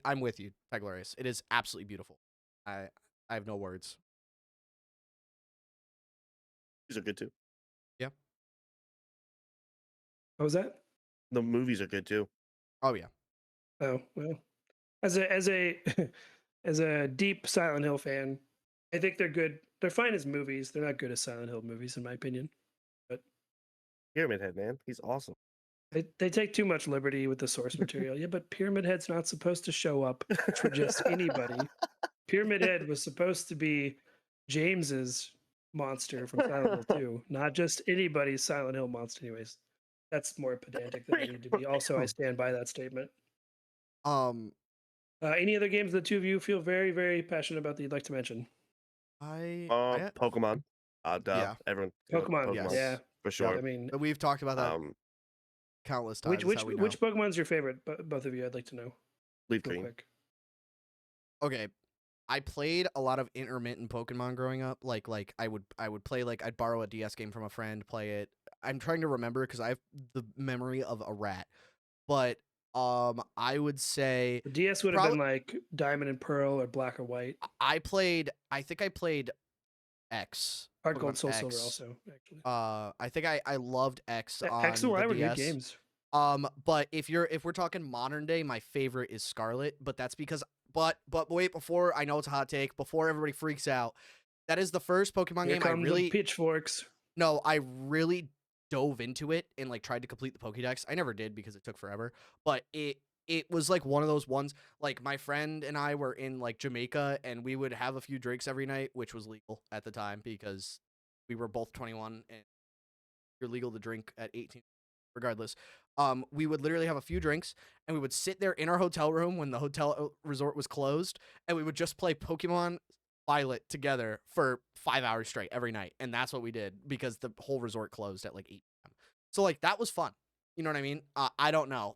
Speaker 3: I'm with you, Taglorious. It is absolutely beautiful. I have no words.
Speaker 2: These are good too.
Speaker 3: Yeah.
Speaker 1: What was that?
Speaker 2: the movies are good too.
Speaker 3: Oh yeah.
Speaker 1: Oh well, as a as a deep Silent Hill fan, I think they're good. They're fine as movies. They're not good as Silent Hill movies, in my opinion. But
Speaker 2: Pyramid Head, man, he's awesome.
Speaker 1: they take too much liberty with the source material. Yeah, but Pyramid Head's not supposed to show up for just anybody. Pyramid Head was supposed to be James's monster from Silent Hill 2, not just anybody's Silent Hill monster. Anyways, that's more pedantic than I need to be. Also, I stand by that statement.
Speaker 3: Um,
Speaker 1: Any other games the two of you feel very, very passionate about that you'd like to mention?
Speaker 2: Pokemon. Duh.
Speaker 3: Yeah.
Speaker 2: Everyone.
Speaker 1: Pokemon,
Speaker 3: Yes.
Speaker 1: yeah.
Speaker 2: for
Speaker 3: Yep.
Speaker 2: sure.
Speaker 1: I mean,
Speaker 3: But we've talked about that
Speaker 2: Um,
Speaker 3: countless times.
Speaker 1: which
Speaker 3: That's how we know.
Speaker 1: which Pokemon's your favorite? Both of you, I'd like to know
Speaker 2: Leaf
Speaker 1: real
Speaker 2: Green.
Speaker 1: quick.
Speaker 3: Okay, I played a lot of intermittent Pokemon growing up. Like I would play, like, I'd borrow a DS game from a friend, play it. I'm trying to remember because I have the memory of a rat. But I would say
Speaker 1: The DS would have been like Diamond and Pearl or Black or White.
Speaker 3: I think I played X.
Speaker 1: Heart Gold,
Speaker 3: Pokemon
Speaker 1: Soul Silver,
Speaker 3: X.
Speaker 1: also actually.
Speaker 3: I think I loved X on
Speaker 1: X and Y
Speaker 3: the
Speaker 1: were good
Speaker 3: DS.
Speaker 1: games.
Speaker 3: But if we're talking modern day, my favorite is Scarlet, but that's because but wait, before I know it's a hot take, before everybody freaks out, that is the first Pokemon
Speaker 1: Here
Speaker 3: game I
Speaker 1: come
Speaker 3: really
Speaker 1: the pitchforks.
Speaker 3: no, I really dove into it and like tried to complete the Pokédex. I never did because it took forever, but it was like one of those ones, like my friend and I were in like Jamaica and we would have a few drinks every night, which was legal at the time because we were both 21 and you're legal to drink at 18 regardless. We would literally have a few drinks and we would sit there in our hotel room when the hotel resort was closed and we would just play Pokemon Violet together for 5 hours straight every night. And that's what we did because the whole resort closed at like 8 p.m. So like that was fun. You know what I mean? I don't know.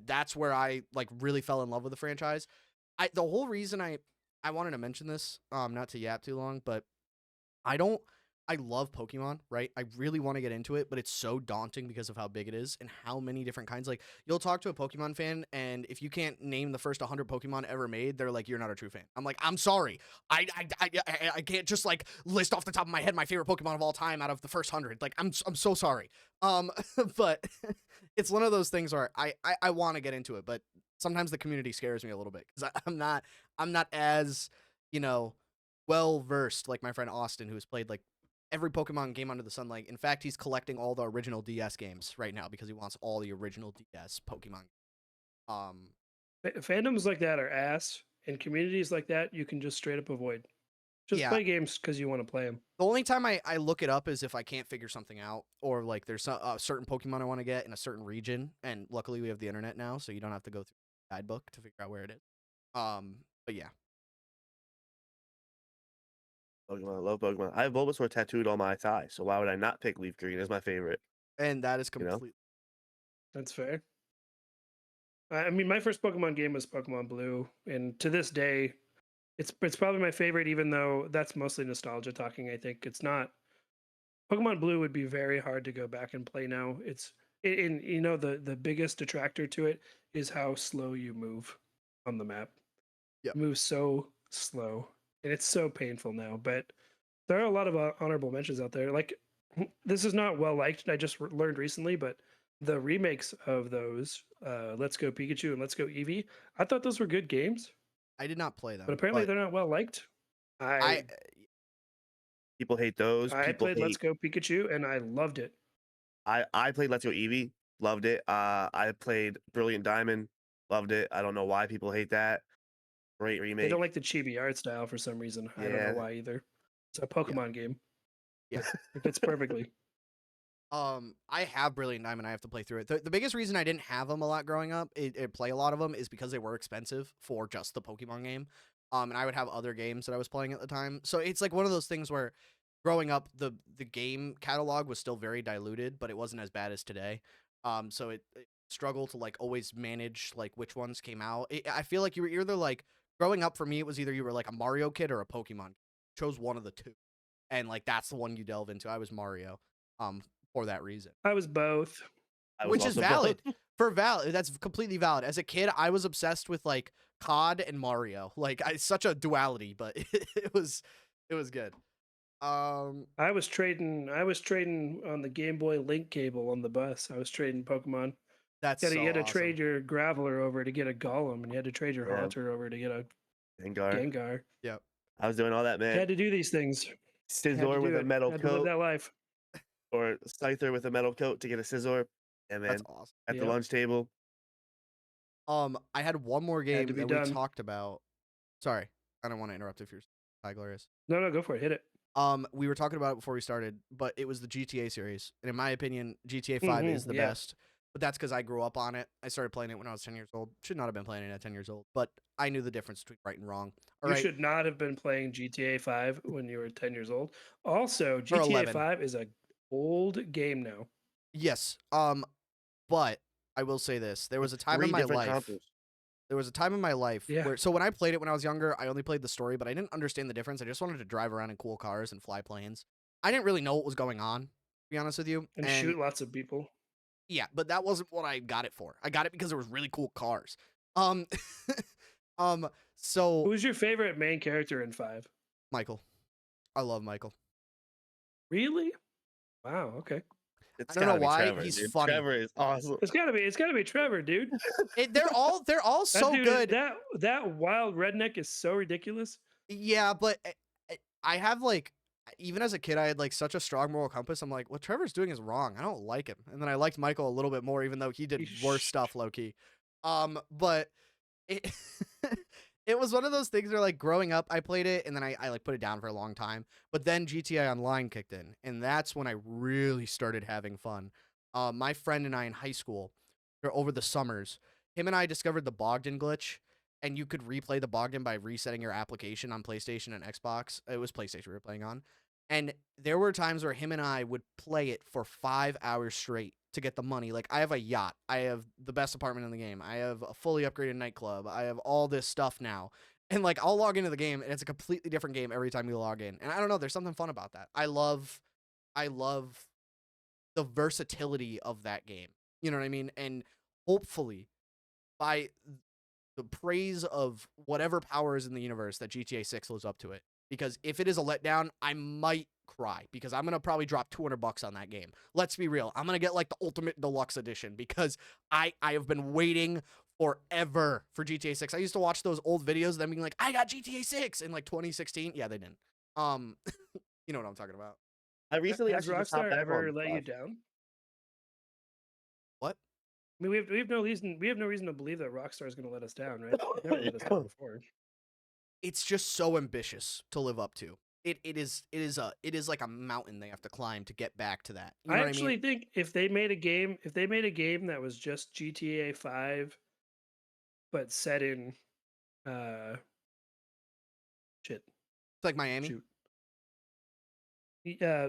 Speaker 3: That's where I like really fell in love with the franchise. The whole reason I wanted to mention this, not to yap too long, but I love Pokemon, right? I really want to get into it, but it's so daunting because of how big it is and how many different kinds. Like, you'll talk to a Pokemon fan, and if you can't name the first 100 Pokemon ever made, they're like, you're not a true fan. I'm like, I'm sorry. I can't just, like, list off the top of my head my favorite Pokemon of all time out of the first 100. Like, I'm so sorry. But it's one of those things where I want to get into it, but sometimes the community scares me a little bit because I'm not as, well versed like my friend Austin, who's played like every Pokemon game under the sun. Like, in fact, he's collecting all the original DS games right now because he wants all the original DS Pokemon.
Speaker 1: Fandoms like that are ass, and communities like that you can just straight up avoid. Just
Speaker 3: Yeah.
Speaker 1: play games because you want to play them.
Speaker 3: The only time I look it up is if I can't figure something out, or like there's a certain Pokemon I want to get in a certain region, and luckily we have the internet now, so you don't have to go through the guidebook to figure out where it is. But yeah.
Speaker 2: Pokemon, I love Pokemon. I have Bulbasaur tattooed on my thigh, so why would I not pick Leaf Green as my favorite?
Speaker 3: And that is
Speaker 2: You know?
Speaker 3: completely
Speaker 1: That's fair. I mean, my first Pokemon game was Pokemon Blue, and to this day, it's probably my favorite. Even though that's mostly nostalgia talking, I think it's not. Pokemon Blue would be very hard to go back and play now. It's in the biggest detractor to it is how slow you move on the map.
Speaker 3: Yep.
Speaker 1: You move so slow, and it's so painful now. But there are a lot of honorable mentions out there. Like, this is not well liked. I just learned recently, but the remakes of those, Let's Go Pikachu and Let's Go Eevee, I thought those were good games,
Speaker 3: I did not play them.
Speaker 1: but apparently they're not well liked.
Speaker 2: People hate those.
Speaker 1: I
Speaker 2: People
Speaker 1: played
Speaker 2: hate.
Speaker 1: Let's Go Pikachu and I loved it.
Speaker 2: I played Let's Go Eevee, loved it. I played Brilliant Diamond, loved it. I don't know why people hate that. Great
Speaker 1: They
Speaker 2: remake.
Speaker 1: don't like the chibi art style for some reason. I don't
Speaker 2: Yeah.
Speaker 1: know why either. It's a Pokemon game.
Speaker 3: Yeah.
Speaker 1: It fits perfectly.
Speaker 3: I have Brilliant Diamond. I have to play through it. The biggest reason I didn't have them a lot growing up, play a lot of them, is because they were expensive for just the Pokemon game. And I would have other games that I was playing at the time. So it's like one of those things where growing up, the game catalog was still very diluted, but it wasn't as bad as today. So it struggled to like always manage like which ones came out. I feel like you were either like growing up for me, it was either you were like a Mario kid or a Pokemon. Chose one of the two, and like that's the one you delve into. I was Mario. For that reason.
Speaker 1: I was both.
Speaker 3: Which is valid. That's completely valid. As a kid, I was obsessed with like COD and Mario. Like, such a duality, but it was good.
Speaker 1: I was trading on the Game Boy Link cable on the bus. I was trading Pokemon.
Speaker 3: That's
Speaker 1: You
Speaker 3: so
Speaker 1: had to
Speaker 3: awesome.
Speaker 1: trade your Graveler over to get a Golem, and you had to trade your
Speaker 2: Yeah.
Speaker 1: Haunter over to get a
Speaker 2: Gengar.
Speaker 1: Gengar.
Speaker 3: Yep.
Speaker 2: I was doing all that,
Speaker 1: You
Speaker 2: man.
Speaker 1: had to do these things. Had to
Speaker 2: Scizor with
Speaker 1: do
Speaker 2: a
Speaker 1: it.
Speaker 2: metal
Speaker 1: Had to live
Speaker 2: coat,
Speaker 1: that life.
Speaker 2: or Scyther with a metal coat to get a Scizor. And man,
Speaker 3: That's awesome.
Speaker 2: at the
Speaker 1: Yep.
Speaker 2: lunch table.
Speaker 3: I had one more
Speaker 1: Had
Speaker 3: game
Speaker 1: to be
Speaker 3: that we
Speaker 1: done.
Speaker 3: talked about. Sorry, I don't want to interrupt if you're Glorious.
Speaker 1: No, go for it. Hit it.
Speaker 3: We were talking about it before we started, but it was the GTA series, and in my opinion, GTA 5 is the
Speaker 1: yeah.
Speaker 3: best. But that's because I grew up on it. I started playing it when I was 10 years old. Should not have been playing it at 10 years old, but I knew the difference between right and wrong. All
Speaker 1: You
Speaker 3: right,
Speaker 1: should not have been playing GTA 5 when you were 10 years old. Also,
Speaker 3: Or
Speaker 1: GTA
Speaker 3: 11.
Speaker 1: 5 is a old game now.
Speaker 3: yes. But I will say this: there was a time in
Speaker 2: 3
Speaker 3: my
Speaker 2: different
Speaker 3: life.
Speaker 2: consoles.
Speaker 3: There was a time in my life
Speaker 1: Yeah.
Speaker 3: where, so when I played it when I was younger, I only played the story, but I didn't understand the difference. I just wanted to drive around in cool cars and fly planes. I didn't really know what was going on, to be honest with you.
Speaker 1: And shoot lots of people.
Speaker 3: Yeah, but that wasn't what I got it for. I got it because there was really cool cars. So
Speaker 1: Who's your favorite main character in 5?
Speaker 3: Michael. I love Michael.
Speaker 1: Really? Wow, okay.
Speaker 2: It's
Speaker 3: I don't know
Speaker 2: gotta be
Speaker 3: why,
Speaker 2: Trevor,
Speaker 3: he's
Speaker 2: dude.
Speaker 3: funny.
Speaker 2: Trevor is awesome.
Speaker 1: It's gotta be Trevor, dude.
Speaker 3: They're all
Speaker 1: That
Speaker 3: so
Speaker 1: dude,
Speaker 3: good.
Speaker 1: That wild redneck is so ridiculous.
Speaker 3: Yeah, but I have like, even as a kid, I had like such a strong moral compass. I'm like, what Trevor's doing is wrong. I don't like him. And then I liked Michael a little bit more, even though he did worse stuff, low key. But it it was one of those things where like growing up, I played it and then I like put it down for a long time. But then GTA Online kicked in, and that's when I really started having fun. My friend and I in high school, or over the summers, him and I discovered the Bogdan glitch, and you could replay the Bogdan by resetting your application on PlayStation and Xbox. It was PlayStation we were playing on. And there were times where him and I would play it for 5 hours straight to get the money. Like, I have a yacht. I have the best apartment in the game. I have a fully upgraded nightclub. I have all this stuff now. And, like, I'll log into the game, and it's a completely different game every time you log in. And I don't know, there's something fun about that. I love the versatility of that game. You know what I mean? And hopefully, by the praise of whatever power is in the universe, that GTA 6 lives up to it. Because if it is a letdown, I might cry, because I'm going to probably drop $200 on that game. Let's be real. I'm going to get like the ultimate deluxe edition, because I have been waiting forever for GTA 6. I used to watch those old videos of them being like, I got GTA 6 in like 2016. Yeah, they didn't. You know what I'm talking about.
Speaker 2: I recently
Speaker 1: Has
Speaker 2: actually just hopped
Speaker 1: Rockstar
Speaker 2: back
Speaker 1: ever
Speaker 2: on
Speaker 1: let you
Speaker 2: 5.
Speaker 1: down?
Speaker 3: What?
Speaker 1: I mean, we have no reason to believe that Rockstar is going to let us down, right? They've never let us down before.
Speaker 3: It's just so ambitious to live up to. It is like a mountain they have to climb to get back to that. You know
Speaker 1: I
Speaker 3: what
Speaker 1: actually
Speaker 3: I mean?
Speaker 1: think if they made a game that was just GTA 5, but set in, shit,
Speaker 3: It's like Miami.
Speaker 1: shoot,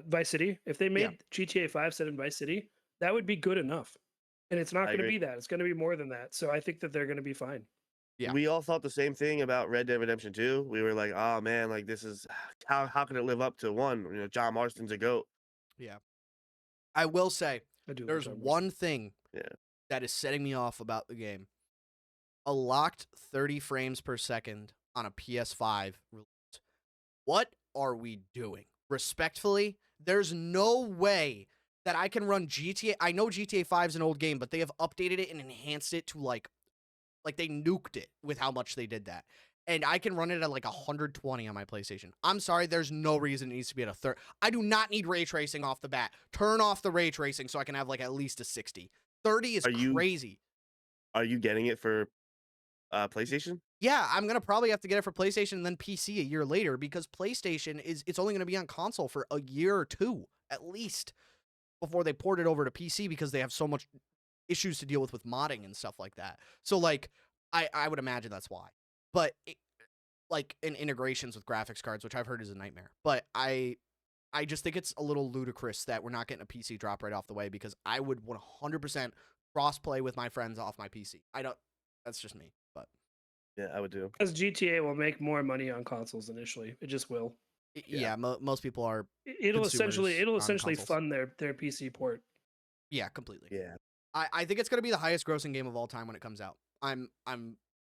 Speaker 1: Vice City. If they made GTA 5 set in Vice City, that would be good enough. And it's not
Speaker 2: I
Speaker 1: going to
Speaker 2: agree.
Speaker 1: be that. It's going to be more than that. So I think that they're going to be fine.
Speaker 3: Yeah.
Speaker 2: We all thought the same thing about Red Dead Redemption 2. We were like, oh man, like this is how can it live up to 1? You know, John Marston's a goat.
Speaker 3: Yeah. I will say,
Speaker 1: I do. love
Speaker 3: there's
Speaker 1: John Marston.
Speaker 3: one thing
Speaker 2: Yeah.
Speaker 3: that is setting me off about the game. A locked 30 frames per second on a PS5 release. What are we doing? Respectfully, there's no way that I can run GTA. I know GTA 5 is an old game, but they have updated it and enhanced it to like they nuked it with how much they did that. And I can run it at like 120 on my PlayStation. I'm sorry, there's no reason it needs to be at a 30. I do not need ray tracing off the bat. Turn off the ray tracing so I can have like at least a 60. 30 is crazy.
Speaker 2: Are you getting it for PlayStation?
Speaker 3: Yeah, I'm going to probably have to get it for PlayStation and then PC a year later, because PlayStation it's only going to be on console for a year or two at least before they port it over to PC, because they have so much issues to deal with modding and stuff like that. So like I would imagine that's why. But like in integrations with graphics cards, which I've heard is a nightmare. But I just think it's a little ludicrous that we're not getting a PC drop right off the way, because I would 100% cross play with my friends off my PC. That's just me, but
Speaker 2: Yeah, I would do.
Speaker 1: Because GTA will make more money on consoles initially. It just will.
Speaker 3: yeah, most people are.
Speaker 1: It'll
Speaker 3: consumers
Speaker 1: essentially
Speaker 3: on consoles.
Speaker 1: fund their PC port.
Speaker 3: Yeah, completely.
Speaker 2: Yeah.
Speaker 3: I think it's going to be the highest grossing game of all time when it comes out. I'm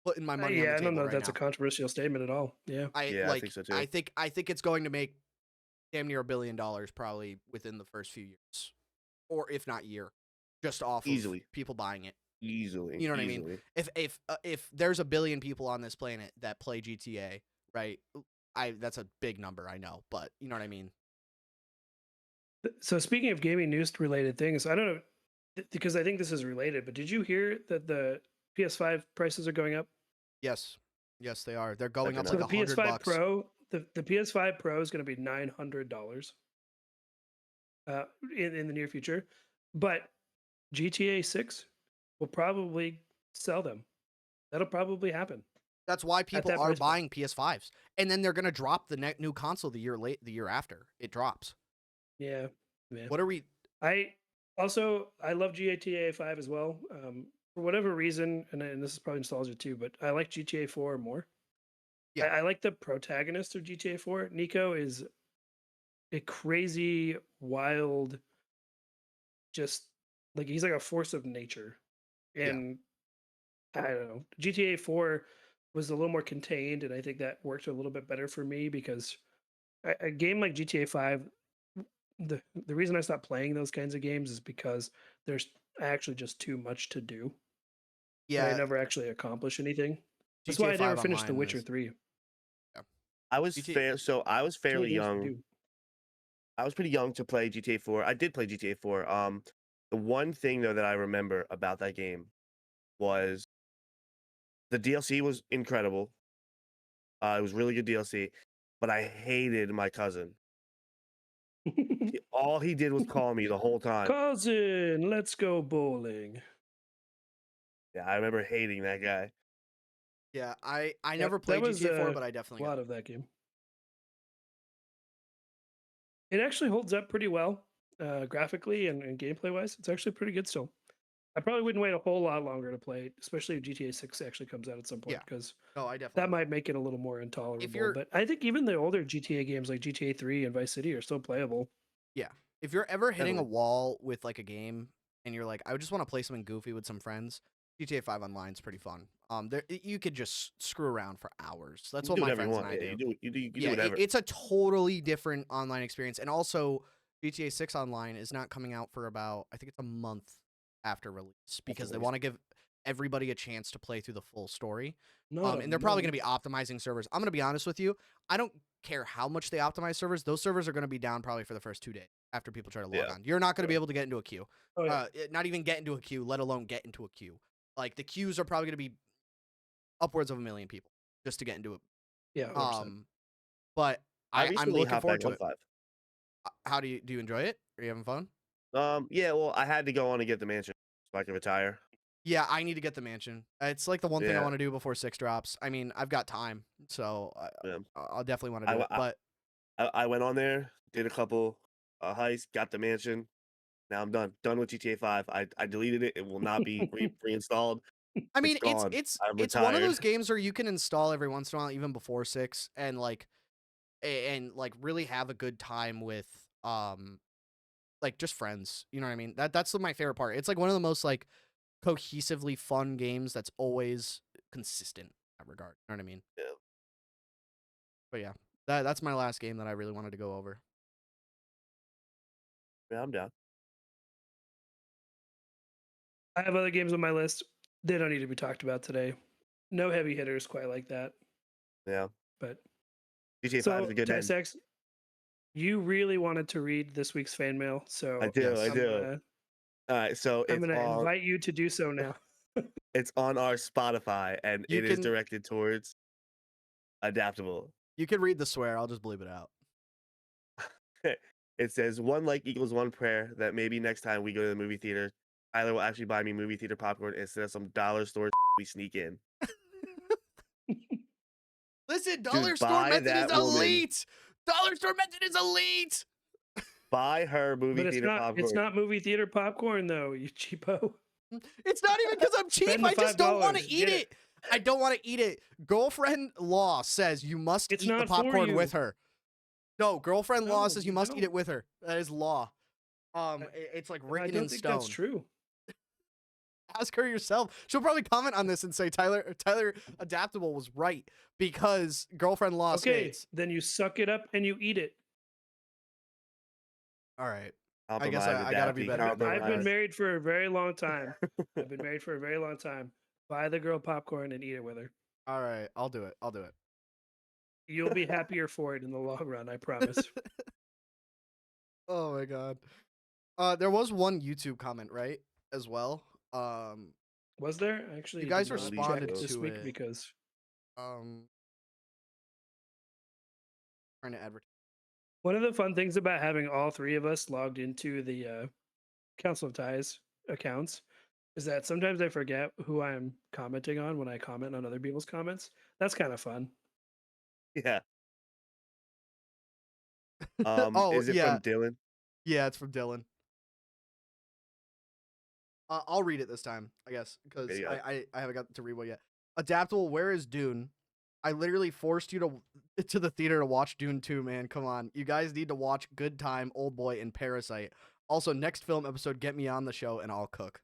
Speaker 3: putting my money on the
Speaker 1: I
Speaker 3: table
Speaker 1: don't know if
Speaker 3: right
Speaker 1: that's
Speaker 3: now.
Speaker 1: a controversial statement at all. Yeah.
Speaker 2: I think so too.
Speaker 3: I think it's going to make damn near $1 billion probably within the first few years, or if not year, just off
Speaker 2: Easily.
Speaker 3: of people buying it.
Speaker 2: Easily.
Speaker 3: You know what I mean? If there's a billion people on this planet that play GTA, right? That's a big number, I know, but you know what I mean?
Speaker 1: So speaking of gaming news related things, I don't know because I think this is related, but did you hear that the PS5 prices are going up?
Speaker 3: Yes. Yes, they are. They're going
Speaker 2: Checking
Speaker 3: up
Speaker 1: So
Speaker 3: like
Speaker 1: the
Speaker 3: $100
Speaker 1: PS5
Speaker 3: bucks.
Speaker 1: Pro, the PS5 Pro is going to be $900 in the near future, but GTA 6 will probably sell them. That'll probably happen
Speaker 3: That's why
Speaker 1: at
Speaker 3: people
Speaker 1: that
Speaker 3: are
Speaker 1: price point.
Speaker 3: buying PS5s. And then they're going to drop the new console the year after. It drops.
Speaker 1: Yeah, man.
Speaker 3: What are we
Speaker 1: I love GTA 5 as well. For whatever reason, and this is probably nostalgia too, but I like GTA 4 more.
Speaker 3: Yeah.
Speaker 1: I like the protagonist of GTA 4. Nico is a crazy, wild, just like he's like a force of nature.
Speaker 3: Yeah.
Speaker 1: And I don't know. GTA 4 was a little more contained, and I think that worked a little bit better for me because a game like GTA 5, the reason I stopped playing those kinds of games is because there's actually just too much to do. And I
Speaker 3: Yeah,
Speaker 1: never actually accomplish anything. That's why
Speaker 3: GTA
Speaker 1: I never
Speaker 3: 5
Speaker 1: finished The
Speaker 3: online
Speaker 1: Witcher
Speaker 3: is
Speaker 1: 3.
Speaker 3: yeah.
Speaker 2: I was
Speaker 3: GTA
Speaker 2: so I was
Speaker 1: Too many
Speaker 2: fairly
Speaker 1: things to
Speaker 2: young.
Speaker 1: do.
Speaker 2: I was pretty young to play GTA 4. I did play GTA 4. The one thing though that I remember about that game was the DLC was incredible. It was really good DLC, but I hated my cousin. All he did was call me the whole time.
Speaker 1: Cousin, let's go bowling.
Speaker 2: Yeah, I remember hating that guy.
Speaker 3: Yeah, I
Speaker 1: Yep,
Speaker 3: never
Speaker 1: that
Speaker 3: played
Speaker 1: was
Speaker 3: GTA 4,
Speaker 1: a
Speaker 3: but I definitely got
Speaker 1: lot
Speaker 3: it.
Speaker 1: of that game. It actually holds up pretty well graphically and gameplay wise. It's actually pretty good still. I probably wouldn't wait a whole lot longer to play, especially if GTA 6 actually comes out at some point,
Speaker 3: Yeah.
Speaker 1: because
Speaker 3: No, I definitely
Speaker 1: that
Speaker 3: would.
Speaker 1: might make it a little more intolerable.
Speaker 3: you're-
Speaker 1: But I think even the older GTA games like GTA 3 and Vice City are still playable.
Speaker 3: Yeah. If you're ever hitting a
Speaker 2: Definitely.
Speaker 3: wall with like a game and you're like, I just want to play something goofy with some friends, GTA 5 online is pretty fun. You could just screw around for hours. That's
Speaker 2: You
Speaker 3: what
Speaker 2: do
Speaker 3: my
Speaker 2: whatever you
Speaker 3: friends and
Speaker 2: want.
Speaker 3: I
Speaker 2: Yeah,
Speaker 3: do.
Speaker 2: you do
Speaker 3: Yeah,
Speaker 2: whatever.
Speaker 3: it's a totally different online experience. And also, GTA 6 online is not coming out for about, I think it's a month after release because they
Speaker 2: release.
Speaker 3: want to give everybody a chance to play through the full story.
Speaker 1: Not a
Speaker 3: And they're probably going to
Speaker 1: month.
Speaker 3: be optimizing servers. I'm going to be honest with you. I don't care how much they optimize servers. Those servers are going to be down probably for the first 2 days after people try to log
Speaker 2: Yeah.
Speaker 3: on. You're not going to be
Speaker 2: Yeah.
Speaker 3: able to get into a queue.
Speaker 1: Oh yeah.
Speaker 3: Not even get into a queue, let alone get into a queue. Like the queues are probably going to be upwards of 1 million people just to get into it.
Speaker 1: Yeah, 100%.
Speaker 3: But
Speaker 2: I
Speaker 3: I'm
Speaker 2: recently
Speaker 3: looking
Speaker 2: hopped
Speaker 3: forward
Speaker 2: back
Speaker 3: to
Speaker 2: on
Speaker 3: it.
Speaker 2: 5.
Speaker 3: How do you enjoy it? Are you having fun?
Speaker 2: Yeah, well, I had to go on and get the mansion so I could retire.
Speaker 3: Yeah, I need to get the mansion. It's like the one thing I
Speaker 2: Yeah.
Speaker 3: want to do before 6 drops. I mean, I've got time, so
Speaker 2: Yeah.
Speaker 3: I'll definitely want to
Speaker 2: I
Speaker 3: do
Speaker 2: wa-
Speaker 3: it. But
Speaker 2: I went on there, did a couple heists, got the mansion. Now I'm done. Done with GTA 5. I deleted it. It will not be reinstalled.
Speaker 3: I mean,
Speaker 2: It's gone. I'm
Speaker 3: it's one of
Speaker 2: retired.
Speaker 3: those games where you can install every once in a while, even before 6, and like really have a good time with like just friends. You know what I mean? That's my favorite part. It's like one of the most like cohesively fun games that's always consistent in that regard. You know what I mean?
Speaker 2: Yeah.
Speaker 3: But yeah, that's my last game that I really wanted to go over.
Speaker 2: Yeah, I'm down.
Speaker 1: I have other games on my list. They don't need to be talked about today. No heavy hitters quite like that.
Speaker 2: Yeah.
Speaker 1: But
Speaker 2: GTA 5
Speaker 1: so
Speaker 2: is a good end.
Speaker 1: Tysex, you really wanted to read this week's fan mail, so
Speaker 2: I do.
Speaker 3: Yes.
Speaker 2: I
Speaker 1: I'm
Speaker 2: do.
Speaker 1: gonna,
Speaker 2: All right, so
Speaker 1: I'm gonna invite you to do so now.
Speaker 2: it's on our Spotify, and
Speaker 3: You
Speaker 2: it is
Speaker 3: can-
Speaker 2: directed towards adaptable.
Speaker 3: You can read the swear. I'll just bleep it out.
Speaker 2: It says 1 like equals 1 prayer that maybe next time we go to the movie theater, Tyler will actually buy me movie theater popcorn instead of some dollar store we sneak in.
Speaker 3: Listen, Dollar Store
Speaker 2: buy
Speaker 3: Method is
Speaker 2: that woman.
Speaker 3: elite. Dollar Store Method is elite.
Speaker 2: Buy her movie
Speaker 1: But it's
Speaker 2: theater
Speaker 1: not
Speaker 2: popcorn.
Speaker 1: it's not movie theater popcorn though, you cheapo.
Speaker 3: It's not even because I'm cheap.
Speaker 1: Spend the
Speaker 3: I just don't want to
Speaker 1: $5.
Speaker 3: eat
Speaker 1: Get
Speaker 3: it. I don't want to eat it. Girlfriend law says you must
Speaker 1: It's
Speaker 3: eat the
Speaker 1: not for
Speaker 3: popcorn
Speaker 1: you.
Speaker 3: with her. No, girlfriend law
Speaker 1: No,
Speaker 3: says you
Speaker 1: you
Speaker 3: must eat
Speaker 1: don't.
Speaker 3: it with her. That is law. It's like
Speaker 1: I
Speaker 3: written
Speaker 1: don't
Speaker 3: in
Speaker 1: think
Speaker 3: stone.
Speaker 1: that's true.
Speaker 3: Ask her yourself. She'll probably comment on this and say Tyler Adaptable was right because girlfriend law
Speaker 1: Okay,
Speaker 3: states.
Speaker 1: then you suck it up and you eat it.
Speaker 3: All right. I guess
Speaker 2: Compromise with
Speaker 3: I gotta
Speaker 2: that.
Speaker 3: be
Speaker 2: Be
Speaker 3: better at that.
Speaker 1: I've been
Speaker 2: compromised.
Speaker 1: married for a very long time. I've been married for a very long time. Buy the girl popcorn and eat it with her.
Speaker 3: All right, I'll do it. I'll do it.
Speaker 1: You'll be happier for it in the long run, I promise.
Speaker 3: Oh my god. There was one YouTube comment, right? As well.
Speaker 1: Was there? I actually
Speaker 3: You guys
Speaker 1: did not
Speaker 3: responded
Speaker 1: check this
Speaker 3: to
Speaker 1: week
Speaker 3: it.
Speaker 1: because
Speaker 3: Um, trying to advertise.
Speaker 1: one of the fun things about having all three of us logged into the Council of Ties accounts is that sometimes I forget who I'm commenting on when I comment on other people's comments. That's kind of fun.
Speaker 2: Yeah.
Speaker 3: Oh
Speaker 2: Is it
Speaker 3: yeah,
Speaker 2: from Dylan?
Speaker 3: yeah, it's from Dylan. I'll read it this time, I guess, because
Speaker 2: There you go.
Speaker 3: I haven't got to read one yet. Adaptable, where is Dune? I literally forced you to the theater to watch Dune 2, man. Come on. You guys need to watch Good Time, Old Boy, and Parasite. Also, next film episode, get me on the show and I'll cook.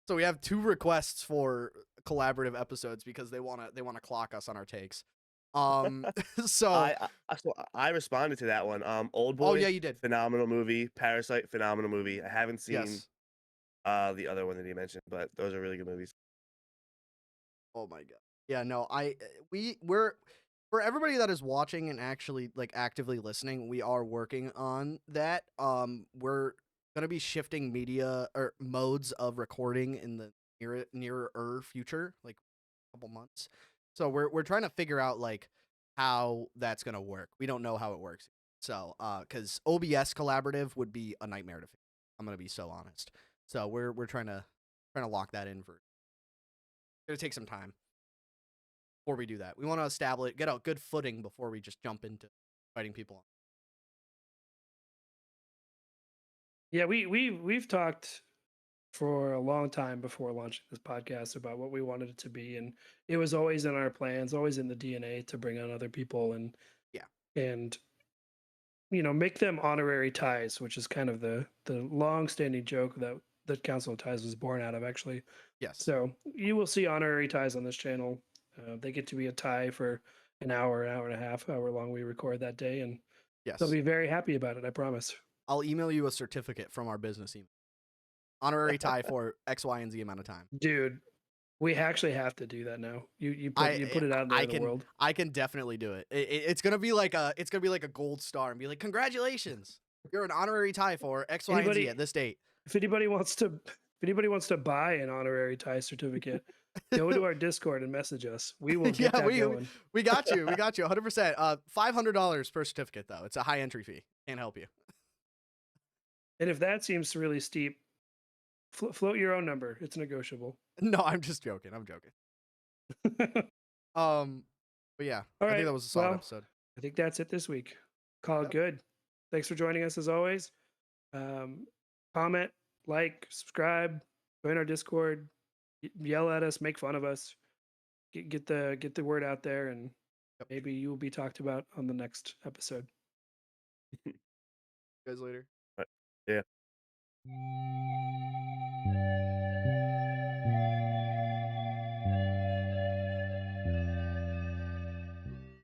Speaker 3: So we have 2 requests for collaborative episodes because they wanna clock us on our takes. So
Speaker 2: I responded to that one. Old
Speaker 3: oh
Speaker 2: Boy,
Speaker 3: yeah, you did.
Speaker 2: phenomenal movie. Parasite, phenomenal movie. I haven't seen
Speaker 3: Yes.
Speaker 2: the other one that he mentioned, but those are really good movies.
Speaker 3: Oh my god. Yeah, no, we're for everybody that is watching and actually like actively listening, we are working on that. We're gonna be shifting media or modes of recording in the nearer future, like a couple months. So we're trying to figure out like how that's gonna work. We don't know how it works. So because OBS collaborative would be a nightmare to figure. I'm gonna be so honest. So we're trying to lock that in for. It's gonna take some time before we do that. We want to establish, get a good footing before we just jump into fighting people.
Speaker 1: Yeah, we've talked for a long time before launching this podcast about what we wanted it to be, and it was always in our plans, always in the DNA to bring on other people and
Speaker 3: Yeah.
Speaker 1: and make them honorary ties, which is kind of the long standing joke that Council of Ties was born out of, actually.
Speaker 3: Yes.
Speaker 1: So you will see honorary ties on this channel. They get to be a tie for an hour and a half, however long we record that day, and
Speaker 3: Yes.
Speaker 1: they'll be very happy about it. I promise.
Speaker 3: I'll email you a certificate from our business email. Honorary tie for X, Y, and Z amount of time.
Speaker 1: Dude, we actually have to do that now. You put it out there in the world.
Speaker 3: I can definitely do it. It's gonna be like a gold star and be like, congratulations, you're an honorary tie for X, Y, and Z at this date.
Speaker 1: If anybody wants to buy an honorary tie certificate, go to our Discord and message us. We will get that going.
Speaker 3: We got you. We got you 100%. $500 per certificate though. It's a high entry fee. Can't help you.
Speaker 1: And if that seems really steep, float your own number. It's negotiable.
Speaker 3: No, I'm just joking. I'm joking. But yeah,
Speaker 1: All right.
Speaker 3: I think that was a solid episode.
Speaker 1: I think that's it this week. Call it good. Thanks for joining us as always. Comment, like, subscribe, join our Discord, yell at us, make fun of us, get the word out there, and maybe you will be talked about on the next episode.
Speaker 3: See you guys later.
Speaker 2: Yeah.